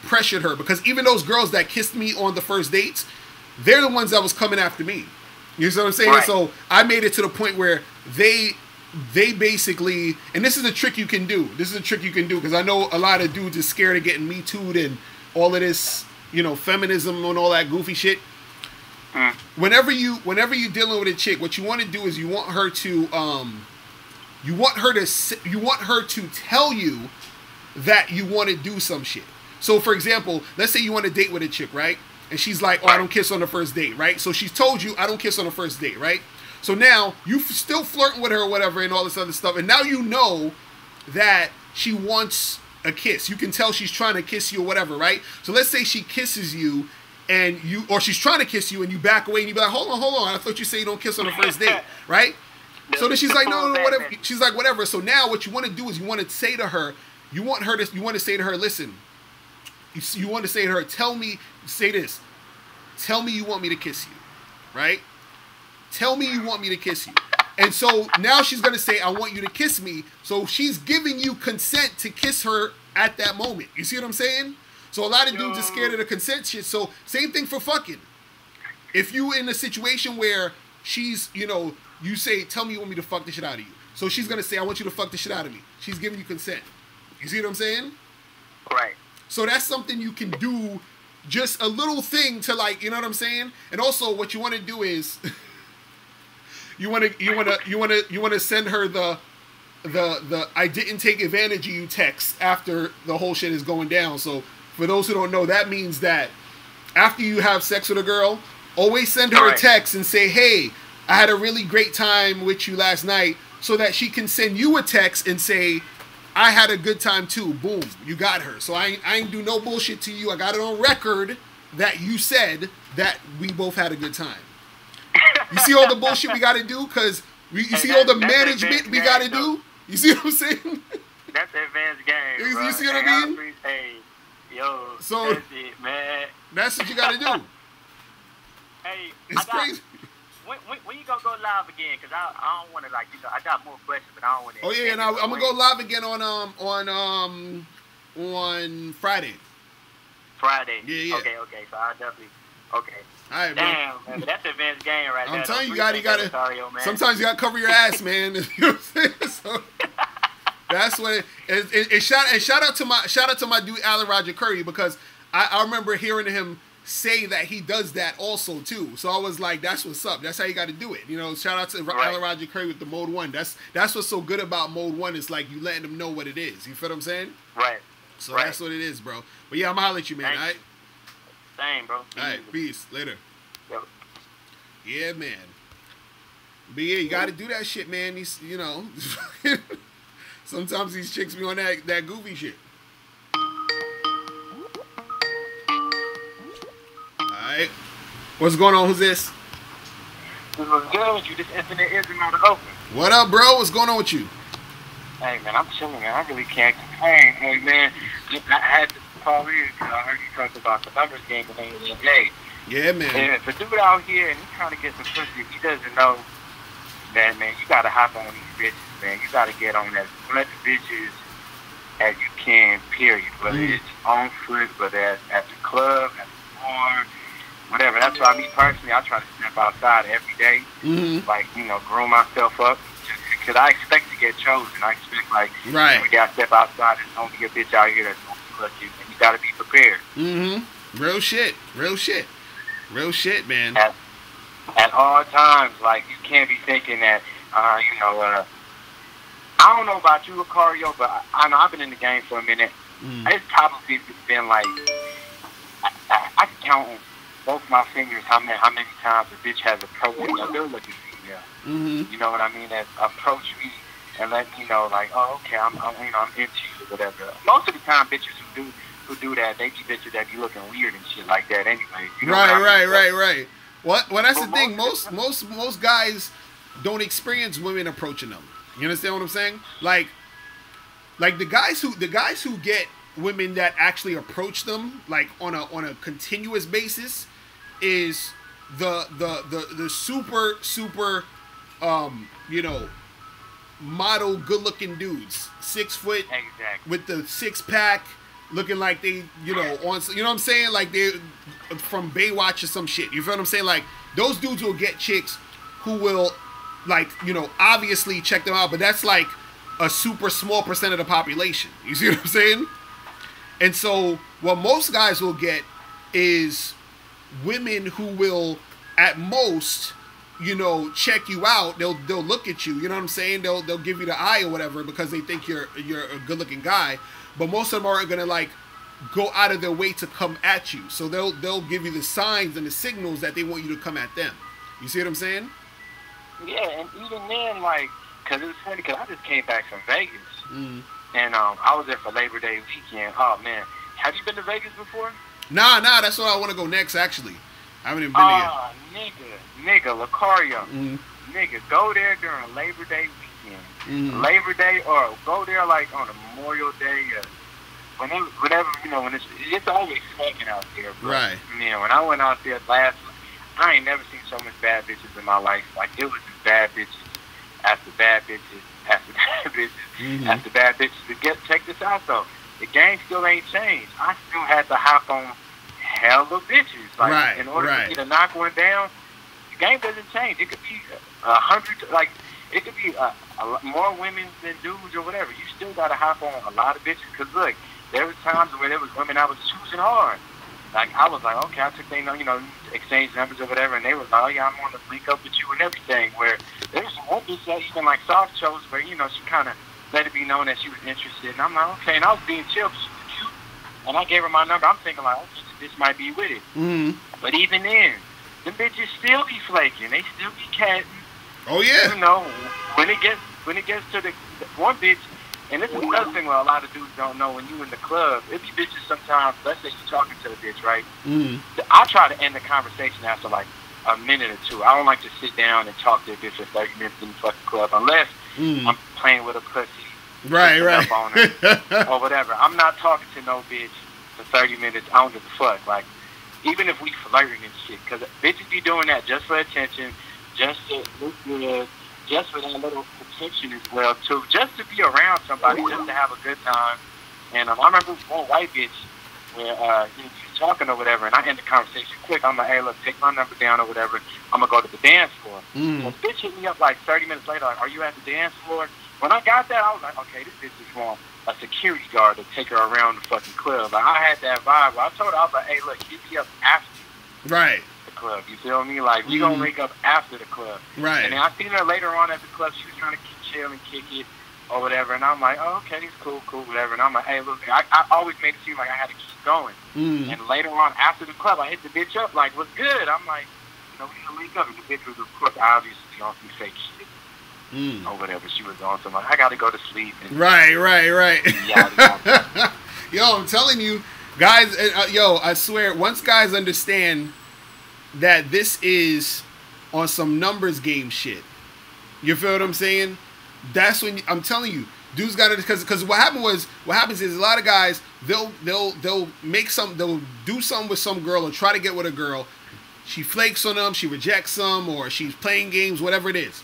pressured her. Because even those girls that kissed me on the first dates, they're the ones that was coming after me. You know what I'm saying? So I made it to the point where they basically, and this is a trick you can do. Because I know a lot of dudes are scared of getting Me Too'd and all of this, feminism and all that goofy shit. Whenever you're dealing with a chick, what you want to do is you want her to tell you that you want to do some shit. So for example, let's say you want to date with a chick, right? And she's like, oh, I don't kiss on the first date, right? So she's told you, I don't kiss on the first date, right? So now you still flirting with her or whatever and all this other stuff, and now you know that she wants a kiss. You can tell she's trying to kiss you or whatever, right? So let's say she kisses you, or she's trying to kiss you, and you back away and you be like, hold on, I thought you said you don't kiss on the first date, right? So then she's like, no, whatever. She's like, whatever. So now what you want to do is you want to say to her, listen. You want to say to her, tell me you want me to kiss you, right? Tell me you want me to kiss you. And so now she's going to say, I want you to kiss me. So she's giving you consent to kiss her at that moment. You see what I'm saying? So a lot of dudes are scared of the consent shit. So same thing for fucking. If you in a situation where she's, you say, tell me you want me to fuck the shit out of you. So she's going to say, I want you to fuck the shit out of me. She's giving you consent. You see what I'm saying? Right. So that's something you can do, just a little thing to you know what I'm saying? And also what you want to do is you want to send her the I didn't take advantage of you text after the whole shit is going down. So for those who don't know, that means that after you have sex with a girl, always send her a text and say, hey, I had a really great time with you last night, so that she can send you a text and say, I had a good time too. Boom, you got her. So I ain't do no bullshit to you. I got it on record that you said that we both had a good time. You see all the bullshit we got to do? Because you see all the management we got to do? You see what I'm saying? That's the advanced game, bro. You see what I mean? Yo, So that's it, man. that's what you got to do. Hey, It's crazy. When you gonna go live again? Cause I don't want to, like, you know, I got more questions, but I don't want to. Oh yeah, and I'm gonna go live again on Friday. Friday. Yeah. Okay. So I definitely. Okay. All right, bro. Damn, man, that's advanced game right there. I'm telling you, you gotta. Locario, man. Sometimes you gotta cover your ass, man. You know what I'm saying? So that's what. Shout out to my dude Alan Roger Curry, because I remember hearing him say that he does that also too. So I was like, that's what's up. That's how you got to do it. You know, shout out to Alan Roger Curry with the Mode 1. That's what's so good about Mode 1. It's like you letting them know what it is. You feel what I'm saying? Right. So that's what it is, bro. But yeah, I'm gonna holler at you, man. All right. Same, bro. All right. Peace. Later. Yo. Yeah, man. But yeah, you got to do that shit, man. These, you know, sometimes these chicks be on that goofy shit. Alright. What's going on? Who's this? This was good with you. This Infinite Ism out of open. What up, bro? What's going on with you? Hey, man, I'm chilling, man. I really can't complain. Hey, man, I had to call in because I heard you talk about the numbers game in the NBA. Yeah, man. And if a dude out here and he's trying to get some pussy, he doesn't know that, man, you got to hop on these bitches, man. You got to get on as much bitches as you can, period. Whether it's on foot, whether at the club, at the bar, whatever. That's why me personally, I try to step outside every day, like, you know, groom myself up, because I expect to get chosen. I expect, like, every day I step outside, there's only a bitch out here that's going to fuck you, and you got to be prepared. Real shit. Real shit. Real shit, man. At all times, like, you can't be thinking that, you know, I don't know about you, Locario, but I know I've been in the game for a minute. It's probably been like, I can count on both my fingers how many times a bitch has approached me, a good looking female. You know what I mean? That approach me and let me know, like, oh, okay, I'm into you or whatever. Most of the time, bitches who do that, they be bitches that be looking weird and shit like that anyway. You know right. Well, that's the thing. Most guys don't experience women approaching them. You understand what I'm saying? Like the guys who get women that actually approach them, like on a continuous basis, is the super you know, model good looking dudes, 6 foot, with the 6-pack, looking like they, you know, on, you know what I'm saying, like they from Baywatch or some shit. You feel what I'm saying? Like those dudes will get chicks who will, like, you know, obviously check them out, but that's like a super small percent of the population. You see what I'm saying? And so what most guys will get is women who will at most, you know, check you out. They'll look at you, you know what I'm saying? They'll give you the eye or whatever because they think you're a good-looking guy. But most of them aren't gonna, like, go out of their way to come at you. So they'll give you the signs and the signals that they want you to come at them. You see what I'm saying? Yeah, and even then, like, because it was funny, because I just came back from Vegas. And I was there for Labor Day weekend. Oh, man. Have you been to Vegas before? Nah, that's what I want to go next, actually. I haven't even been there yet. Nigga, Locario. Nigga, go there during Labor Day weekend. Labor Day, or go there, like, on a Memorial Day, whenever, you know, when it's always fucking out there, bro. Right. You know, when I went out there I ain't never seen so much bad bitches in my life. Like, it was just bad bitches after bad bitches after bad bitches after bad bitches. Check this out, though. The game still ain't changed. I still had to hop on hella bitches. Like, in order for me to knock one down, the game doesn't change. It could be 100, like, it could be more women than dudes or whatever. You still got to hop on a lot of bitches. Because, look, there was times where there was women I was choosing hard. Like, I was like, okay, I took their, you know, exchange numbers or whatever, and they was like, oh, yeah, I'm on to link up with you and everything, where there was one bitch that even, like, soft chose where, you know, she kind of let it be known that she was interested, and I'm like, okay, and I was being chill, she was cute, and I gave her my number. I'm thinking, like, okay, this might be with it. But even then, them bitches still be flaking. They still be catting. Oh, yeah. You know, when it gets to the one bitch, and this is another thing where a lot of dudes don't know, when you in the club, it be bitches sometimes, let's say you're talking to the bitch, right? I try to end the conversation after like a minute or two. I don't like to sit down and talk to a bitch for 30 minutes in the fucking club unless I'm playing with a pussy. Right. On her, or whatever. I'm not talking to no bitch for 30 minutes, I don't give a fuck. Like, even if we flirting and shit, because bitches be doing that just for attention, just to look good, just for that little protection as well, too. Just to be around somebody, just to have a good time. And I remember one white bitch where he was talking or whatever, and I end the conversation quick. I'm like, hey, look, take my number down or whatever. I'm going to go to the dance floor. So the bitch hit me up like 30 minutes later, like, are you at the dance floor? When I got that, I was like, okay, this bitch is want a security guard to take her around the fucking club. Like, I had that vibe. I told her, I was like, hey, look, hit me up after the club. You feel me? Like, we going to link up after the club. Right. And then I seen her later on at the club. She was trying to chill and kick it or whatever. And I'm like, oh, okay, it's cool, whatever. And I'm like, hey, look, I always made it seem like I had to keep going. And later on, after the club, I hit the bitch up, like, what's good? I'm like, you know, we need to link up. And the bitch was, of course, obviously on some fake shit. Or whatever she was on. So I'm like, I got to go to sleep. And right. Yo, I'm telling you, guys, I swear, once guys understand that this is on some numbers game shit, you feel what I'm saying? That's when I'm telling you, dudes got to, because what happens is a lot of guys, they'll do something with some girl or try to get with a girl. She flakes on them, she rejects them, or she's playing games, whatever it is.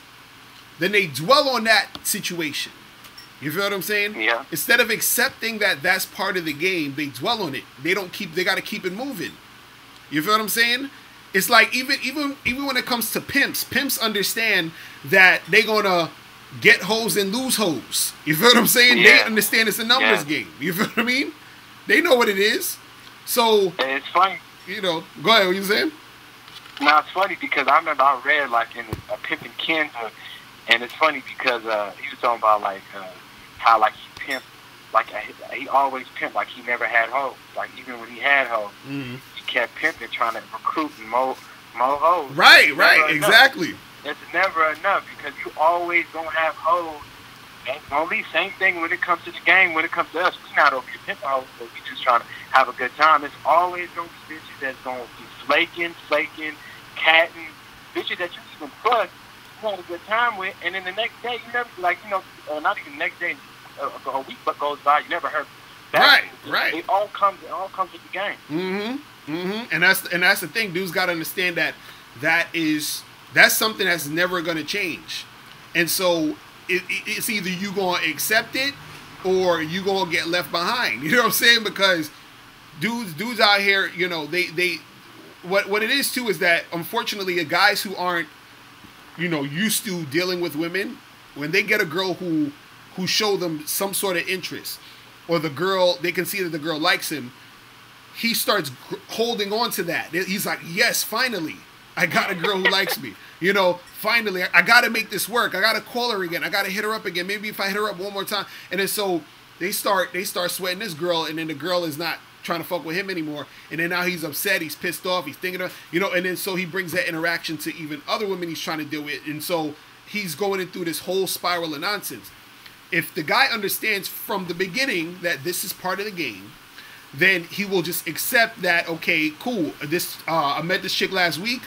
Then they dwell on that situation. You feel what I'm saying? Yeah. Instead of accepting that that's part of the game, they dwell on it. They got to keep it moving. You feel what I'm saying? It's like even when it comes to pimps understand that they're gonna get hoes and lose hoes. You feel what I'm saying? Yeah. They understand it's a numbers game. You feel what I mean? They know what it is. So and it's funny. You know, go ahead. What you saying? No, it's funny because I remember I read like in a Pimp and Ken book, and it's funny because he was talking about like how like he pimped, like he always pimped, like he never had hoes. Like even when he had hoes, he kept pimping, trying to recruit and mo hoes. Right, exactly. It's never enough because you always gonna have hoes. And only same thing when it comes to the game. When it comes to us, we not over here pimping hoes, but we just trying to have a good time. It's always gonna be bitches that's gonna be flaking, catting, bitches that you even fuck, you had a good time with, and then the next day you never not even the next day, a week goes by, you never heard that. Right. It all comes with the game. And that's the thing. Dudes gotta understand that's something that's never gonna change. And so it's either you gonna accept it or you gonna get left behind. You know what I'm saying? Because dudes out here, you know, they what it is too is that unfortunately guys who aren't, you know, used to dealing with women, when they get a girl who show them some sort of interest, or the girl, they can see that the girl likes him, he starts holding on to that. He's like, yes, finally, I got a girl who likes me. You know, finally, I got to make this work. I got to call her again. I got to hit her up again. Maybe if I hit her up one more time. And then so they start sweating this girl, and then the girl is not trying to fuck with him anymore. And then now he's upset. He's pissed off. He's thinking of, you know, and then so he brings that interaction to even other women he's trying to deal with. And so he's going through this whole spiral of nonsense. If the guy understands from the beginning that this is part of the game, then he will just accept that, okay, cool. I met this chick last week.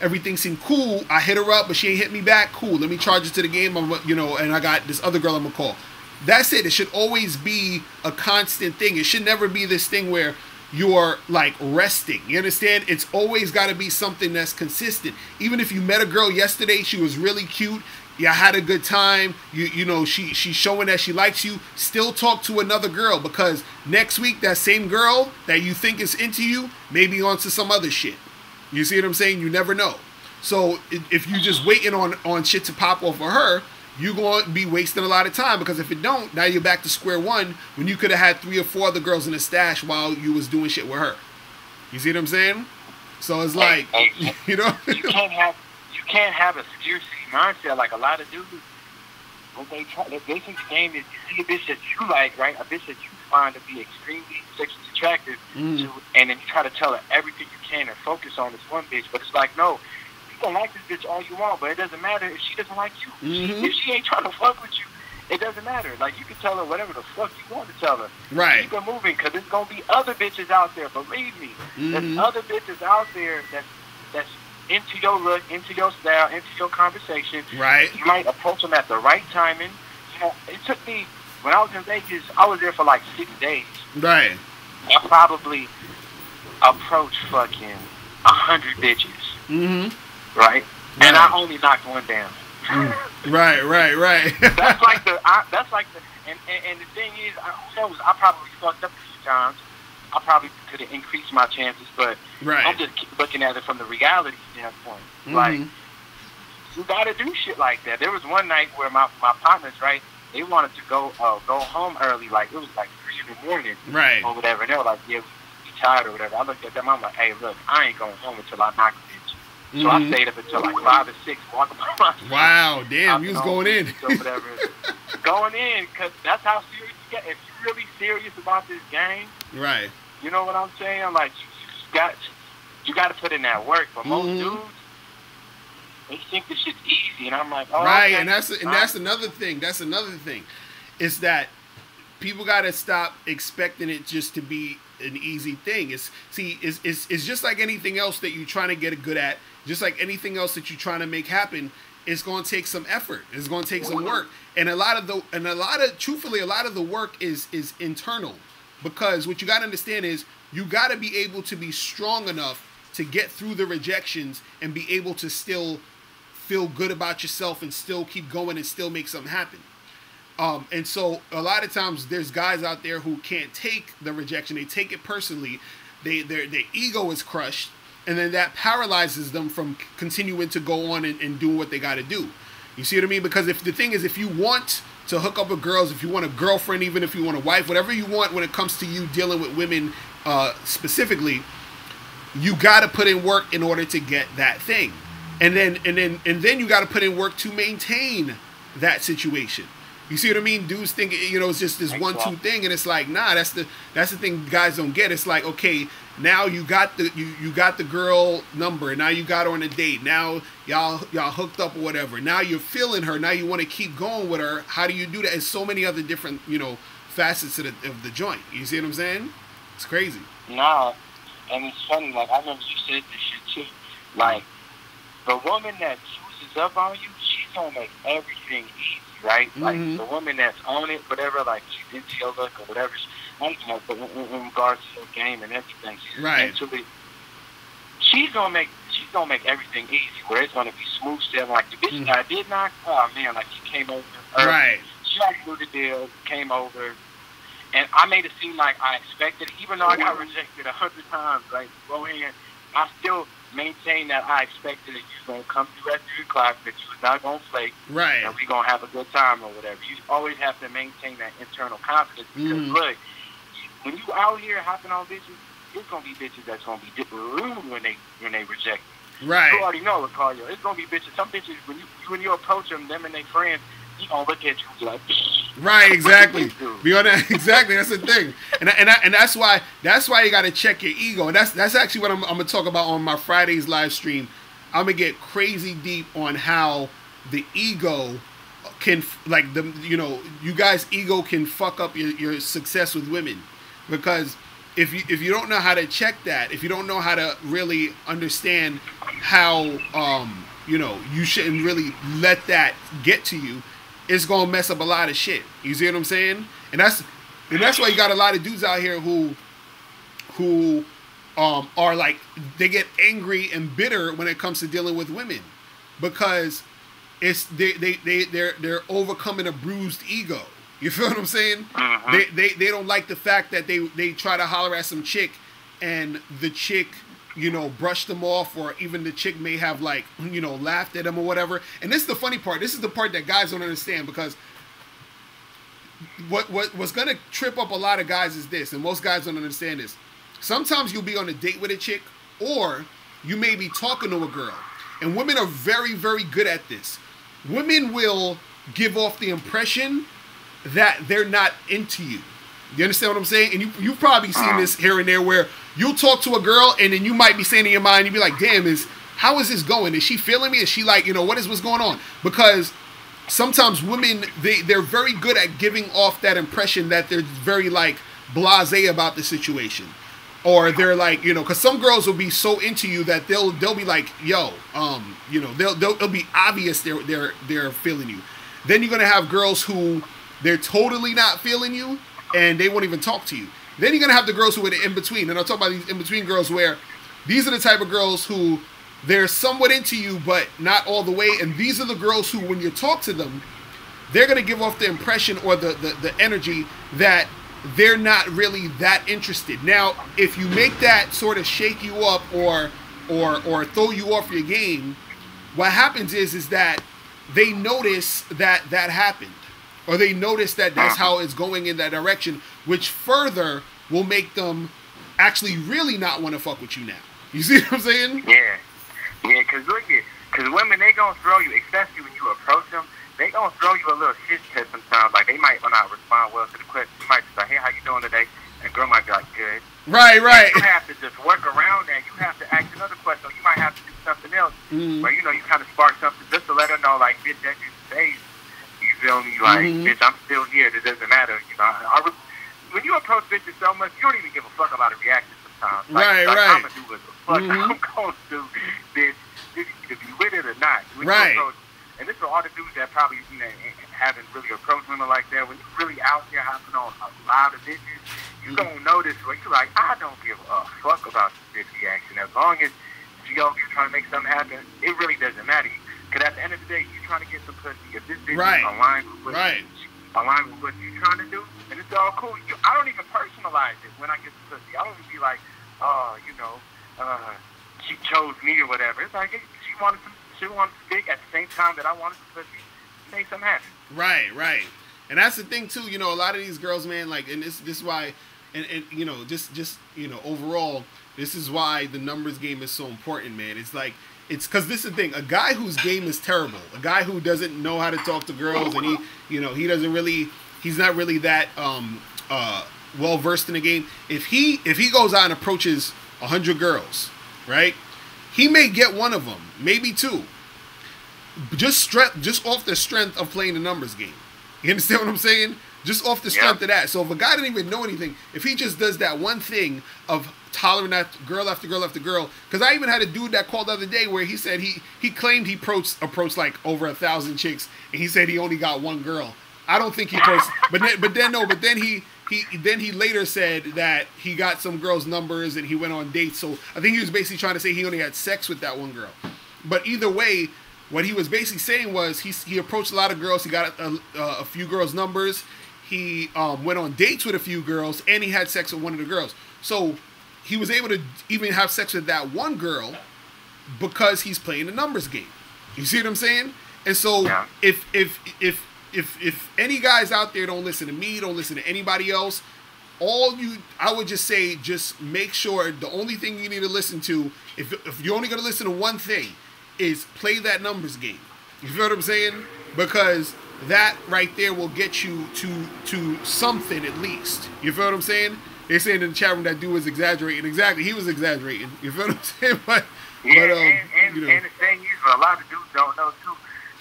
Everything seemed cool. I hit her up, but she ain't hit me back. Cool. Let me charge it to the game. And I got this other girl I'm gonna call. That's it. It should always be a constant thing. It should never be this thing where you're like resting. You understand? It's always got to be something that's consistent. Even if you met a girl yesterday, she was really cute. You had a good time. You know, she's showing that she likes you. Still talk to another girl, because next week that same girl that you think is into you may be onto some other shit. You see what I'm saying? You never know. So if you just waiting on shit to pop off for her, you're going to be wasting a lot of time, because if it don't, now you're back to square one when you could have had 3 or 4 other girls in the stash while you was doing shit with her. You see what I'm saying? So it's like, you know, you can't have a scarcity mindset like a lot of dudes. What they think the game is, you see a bitch that you like, right? A bitch that you find to be extremely sexually attractive, and then you try to tell her everything you can and focus on this one bitch, but it's like, no. You can like this bitch all you want, but it doesn't matter if she doesn't like you. If she ain't trying to fuck with you, it doesn't matter. Like, you can tell her whatever the fuck you want to tell her. Right. Keep her moving, because there's going to be other bitches out there. Believe me. There's other bitches out there that's into your look, into your style, into your conversation. Right. You might approach them at the right timing. You know, it took me, when I was in Vegas, I was there for like 6 days. Right. I probably approach fucking 100 bitches, right? And I only knocked one down. Right. That's like the. And the thing is, who knows? I probably fucked up a few times. I probably could have increased my chances, but I'm just looking at it from the reality standpoint. Like, you gotta do shit like that. There was one night where my partners, right, they wanted to go home early, like it was like 3 in the morning, or whatever. And they were like, yeah, we tired or whatever. I looked at them, I'm like, hey, look, I ain't going home until I knock a bitch. So I stayed up until like 5 or 6, walking by myself. Wow, damn, you was going in. Whatever. Going in, because that's how serious you get. If you're really serious about this game, right? You know what I'm saying? Like, you got to put in that work. But most dudes, they think this shit's easy, and I'm like, oh, right. Okay. And that's another thing. That's another thing, is that people got to stop expecting it just to be an easy thing. It's just like anything else that you're trying to get good at. Just like anything else that you're trying to make happen, it's going to take some effort. It's going to take some work. And truthfully, a lot of the work is internal, because what you got to understand is you got to be able to be strong enough to get through the rejections and be able to still feel good about yourself and still keep going and still make something happen. And so a lot of times there's guys out there who can't take the rejection. They take it personally. Their ego is crushed. And then that paralyzes them from continuing to go on and do what they got to do. You see what I mean? Because if you want to hook up with girls, if you want a girlfriend, even if you want a wife, whatever you want when it comes to you dealing with women specifically, you got to put in work in order to get that thing. And then you got to put in work to maintain that situation. You see what I mean? Dudes think, it's just this 1-2 thing, and it's like, nah, that's the thing guys don't get. It's like, okay, now you got the girl number, now you got her on a date, now y'all hooked up or whatever. Now you're feeling her, now you want to keep going with her. How do you do that? There's so many other different, facets of the joint. You see what I'm saying? It's crazy. Nah, and it's funny, like, I remember you said this shit too. Like, the woman that chooses up on you, she's gonna make everything easy. Right? Like, the woman that's on it, whatever, like, she's into your look or whatever, I don't know, but in regards to your game and everything, she's gonna make everything easy, where it's gonna be smooth sailing. Like, the bitch that I did knock, oh man, like, she came over early. Right. She already knew the deal, came over, and I made it seem like I expected, even though I got rejected 100 times, like, go ahead, I still maintain that I expected that you was going to come through at 3 o'clock, that you was not going to flake, and we going to have a good time or whatever. You always have to maintain that internal confidence, because, look, when you out here hopping on bitches, it's going to be bitches that's going to be rude when they reject you. Right. You already know, Locario. It's going to be bitches. Some bitches, when you approach them and their friends, he gonna look at you like, right, exactly. Exactly, that's the thing, and that's why you gotta check your ego, and that's actually what I'm gonna talk about on my Friday's live stream. I'm gonna get crazy deep on how the ego can, like, you guys' ego can fuck up your success with women, because if you don't know how to check that, if you don't know how to really understand how you shouldn't really let that get to you, it's gonna mess up a lot of shit. You see what I'm saying? And that's why you got a lot of dudes out here who are like, they get angry and bitter when it comes to dealing with women, because they're overcoming a bruised ego. You feel what I'm saying? They don't like the fact that they try to holler at some chick, and the chick brush them off, or even the chick may have, like, laughed at them or whatever. And this is the funny part. This is the part that guys don't understand, because what's going to trip up a lot of guys is this, and most guys don't understand this. Sometimes you'll be on a date with a chick, or you may be talking to a girl, and women are very, very good at this. Women will give off the impression that they're not into you. You understand what I'm saying? And you've probably seen this here and there, where you'll talk to a girl, and then you might be saying in your mind, you'll be like, damn, how is this going? Is she feeling me? Is she like, what's going on? Because sometimes women, they're very good at giving off that impression that they're very, like, blasé about the situation. Or they're like, because some girls will be so into you that they'll be like, yo, it'll be obvious they're feeling you. Then you're going to have girls who, they're totally not feeling you, and they won't even talk to you. Then you're gonna have the girls who are the in between, and I'll talk about these in between girls where these are the type of girls who they're somewhat into you, but not all the way. And these are the girls who, when you talk to them, they're gonna give off the impression or the energy that they're not really that interested. Now, if you make that sort of shake you up or throw you off your game, what happens is that they notice that happened, or they notice that that's how it's going in that direction, which further will make them actually really not want to fuck with you now. You see what I'm saying? Yeah, because look at, because women, they gonna throw you, especially when you approach them, they gonna throw you a little shit test sometimes. Like, they might not respond well to the question. You might just say, hey, how you doing today? And the girl might be like, good. Right. And you have to just work around that. You have to ask another question. You might have to do something else where, you know, you kind of spark something just to let her know, like, bitch, that just stays. You feel me? Like, bitch, I'm still here. It doesn't matter. You know, when you approach bitches so much, you don't even give a fuck about a reaction sometimes. Like, I'm going to do what the fuck I'm going to do, bitch. This either be with it or not. When you approach, and this is all the dudes that probably, you know, haven't really approached women like that. When you're really out there hopping on a lot of bitches, you gonna notice where you're like, I don't give a fuck about this bitch reaction. As long as you're trying to make something happen, it really doesn't matter. Because at the end of the day, you're trying to get some pussy. If this bitch is aligned with what you're trying to do, and it's all cool. I don't even personalize it when I get the pussy. I don't even be like, oh, you know, she chose me or whatever. It's like, she wanted some dick at the same time that I wanted some pussy. Make something happen. Right. And that's the thing too, you know, a lot of these girls, man, like, and this is why, and you know, just you know, overall, this is why the numbers game is so important, man. It's like, it's because this is the thing, a guy whose game is terrible, a guy who doesn't know how to talk to girls, and he's not really that well versed in the game. If he goes out and approaches 100 girls, right, he may get one of them, maybe two, just off the strength of playing the numbers game. You understand what I'm saying? Just off the strength of that. So if a guy didn't even know anything, if he just does that one thing of hollering at girl after girl after girl, because I even had a dude that called the other day where he said he claimed he approached like over 1,000 chicks, and he said he only got one girl. I don't think he approached, but then he later said that he got some girls' numbers and he went on dates. So I think he was basically trying to say he only had sex with that one girl. But either way, what he was basically saying was he approached a lot of girls. He got a few girls' numbers. He went on dates with a few girls, and he had sex with one of the girls. So he was able to even have sex with that one girl because he's playing the numbers game. You see what I'm saying? And so if any guys out there don't listen to me, don't listen to anybody else, I would just say, just make sure the only thing you need to listen to, if you're only going to listen to one thing, is play that numbers game. You feel what I'm saying? Because that right there will get you to something at least. You feel what I'm saying? They're saying in the chat room that dude was exaggerating. Exactly, he was exaggerating. You feel what I'm saying? And the thing is, what a lot of dudes don't know too,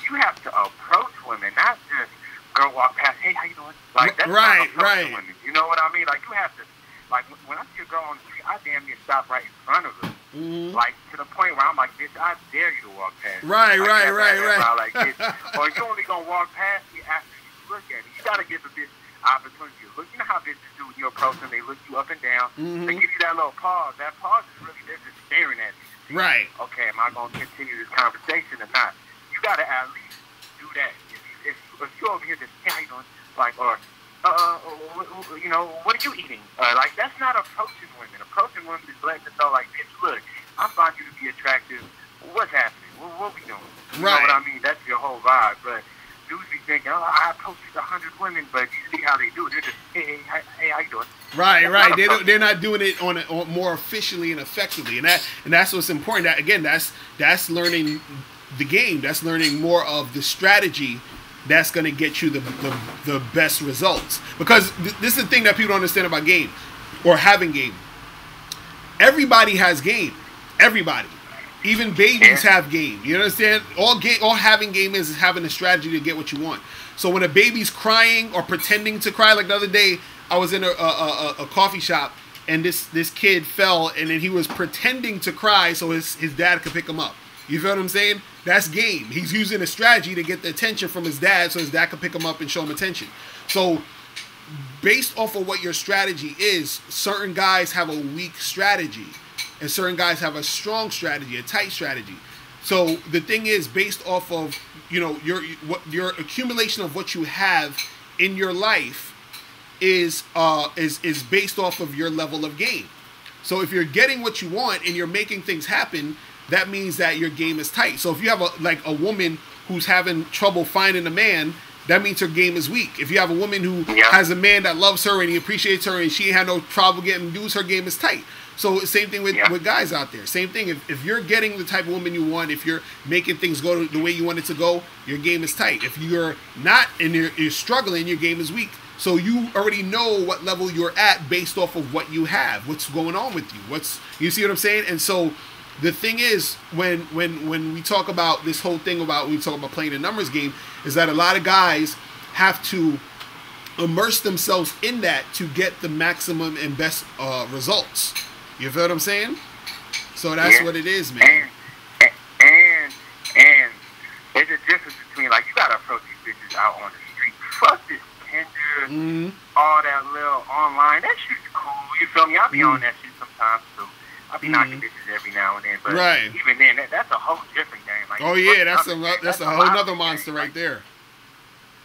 you have to approach women, not just girl walk past, hey, how you doing? Like, that's not approaching women. You know what I mean? Like, you have to, like, when I see a girl on the street, I damn near stop right in front of her. Like, to the point where I'm like, bitch, I dare you to walk past. Right. Like, bitch, or you only gonna walk past me after you look at me. You gotta give a bitch opportunity to look. You know how bitches do when you approach them, they look you up and down. They give you that little pause. That pause is really, they're just staring at you. Right. Okay, am I gonna continue this conversation or not? You gotta at least do that. If you're over here just, hey, how you doing? Like, or, you know, what are you eating? Like, that's not approaching women. Approaching women is letting them know, like, bitch, look, I find you to be attractive. What's happening? What we doing? You know what I mean? That's your whole vibe. But dudes be thinking, oh, I approached 100 women, but you see how they do it. They're just, hey, how you doing? Right. They're not doing it on more efficiently and effectively, and that's what's important. That, again, that's learning the game. That's learning more of the strategy. That's going to get you the best results. Because this is the thing that people don't understand about game or having game. Everybody has game. Everybody. Even babies have game. You understand? All having game is having a strategy to get what you want. So when a baby's crying or pretending to cry, like the other day, I was in a coffee shop, and this kid fell, and then he was pretending to cry so his dad could pick him up. You feel what I'm saying? That's game. He's using a strategy to get the attention from his dad so his dad can pick him up and show him attention. So based off of what your strategy is, certain guys have a weak strategy, and certain guys have a strong strategy, a tight strategy. So the thing is, based off of your accumulation of what you have in your life is based off of your level of game. So if you're getting what you want and you're making things happen, that means that your game is tight. So if you have a woman who's having trouble finding a man, that means her game is weak. If you have a woman who has a man that loves her and he appreciates her and she ain't had no trouble getting dudes, her game is tight. So same thing with guys out there. Same thing. If you're getting the type of woman you want, if you're making things go the way you want it to go, your game is tight. If you're not and you're struggling, your game is weak. So you already know what level you're at based off of what you have, what's going on with you. You see what I'm saying? And so the thing is, when we talk about this whole thing about when we talk about playing a numbers game, is that a lot of guys have to immerse themselves in that to get the maximum and best results. You feel what I'm saying? So that's what it is, man. And there's a difference between, like, you gotta approach these bitches out on the street. Fuck this Tinder, all that little online. That shit's cool. You feel me? I be on that shit sometimes too. I be knocking bitches every now and then, but even then, that's a whole different game. Like, that's a whole nother monster right there.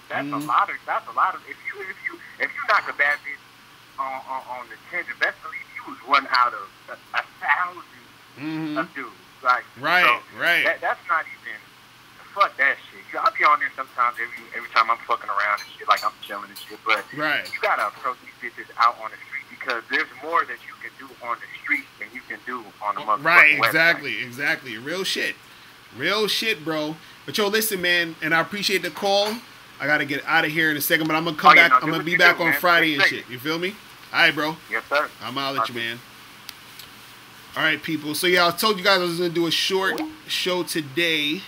That's a lot of. If you knock a bad bitch on the Tinder, best believe you was one out of 1,000 of dudes. Like, that's not even. Fuck that shit. I'll be on there sometimes every time I'm fucking around and shit, like I'm chilling and shit. But you gotta approach these bitches out on the street because there's more that you can do on the street than you can do on the motherfucking website. Exactly. Real shit, bro. But yo, listen, man, and I appreciate the call. I gotta get out of here in a second, but I'm gonna come back. I'm gonna be back on Friday and shit. You feel me? All right, bro. Yes, sir. I'm out at you, man. All right, people. So yeah, I told you guys I was gonna do a short show today.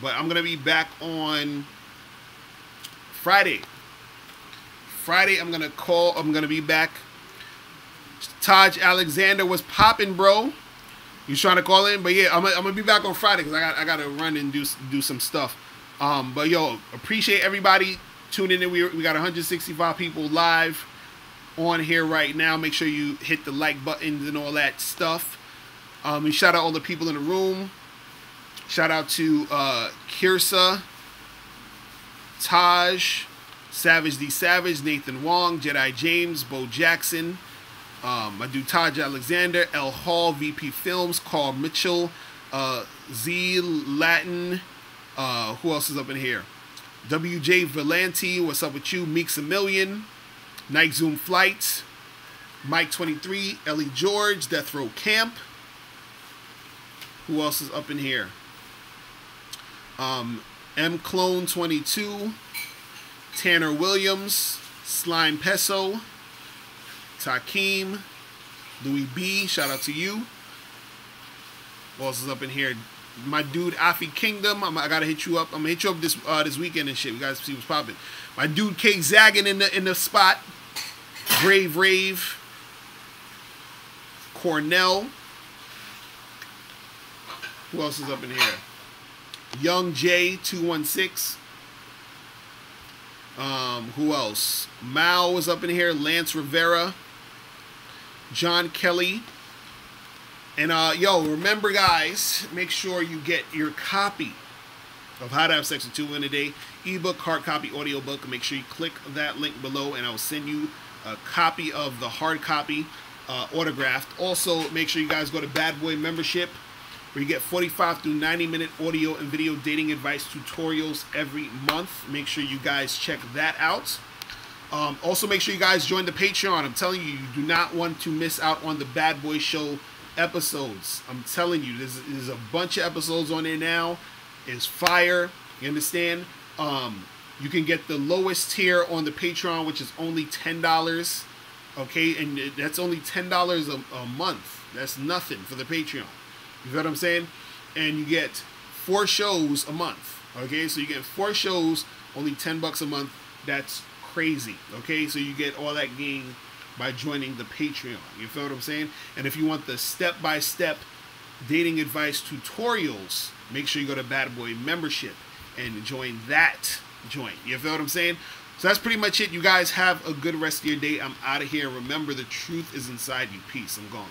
But I'm gonna be back on Friday. I'm gonna be back. Taj Alexander was popping, bro. You trying to call in? But yeah, I'm gonna be back on Friday because I gotta run and do some stuff. But yo, appreciate everybody tuning in. We got 165 people live on here right now. Make sure you hit the like buttons and all that stuff. And shout out all the people in the room. Shout out to Kirsa, Taj, Savage D Savage, Nathan Wong, Jedi James, Bo Jackson, my dude Taj Alexander, L Hall, VP Films, Carl Mitchell, Z Latin, who else is up in here? WJ Valenti, what's up with you? Meeks a Million, Night Zoom Flight, Mike 23, Ellie George, Death Row Camp. Who else is up in here? M Clone 22, Tanner Williams, Slime Peso, Takeem, Louis B, shout out to you. Who else is up in here? My dude Afi Kingdom, I gotta hit you up. I'm gonna hit you up this weekend and shit. You guys see what's popping. My dude K Zaggin in the spot. Brave Rave, Cornell. Who else is up in here? Young J 216. Who else? Mao was up in here. Lance Rivera, John Kelly, and yo, remember guys, make sure you get your copy of How to Have Sex with 2 Women a Day, ebook, hard copy, audiobook. Make sure you click that link below, and I will send you a copy of the hard copy, autographed. Also, make sure you guys go to Bad Boy Membership, where you get 45 through 90-minute audio and video dating advice tutorials every month. Make sure you guys check that out. Also, make sure you guys join the Patreon. I'm telling you, you do not want to miss out on the Bad Boy Show episodes. I'm telling you, there's a bunch of episodes on there now. It's fire. You understand? You can get the lowest tier on the Patreon, which is only $10. Okay, and that's only $10 a month. That's nothing for the Patreon. You know what I'm saying? And you get 4 shows a month. Okay, so you get 4 shows, only $10 a month. That's crazy. Okay, so you get all that gain by joining the Patreon. You feel what I'm saying? And if you want the step-by-step dating advice tutorials, make sure you go to Bad Boy Membership and join that joint. You feel what I'm saying? So that's pretty much it. You guys have a good rest of your day. I'm out of here. Remember, the truth is inside you. Peace. I'm gone.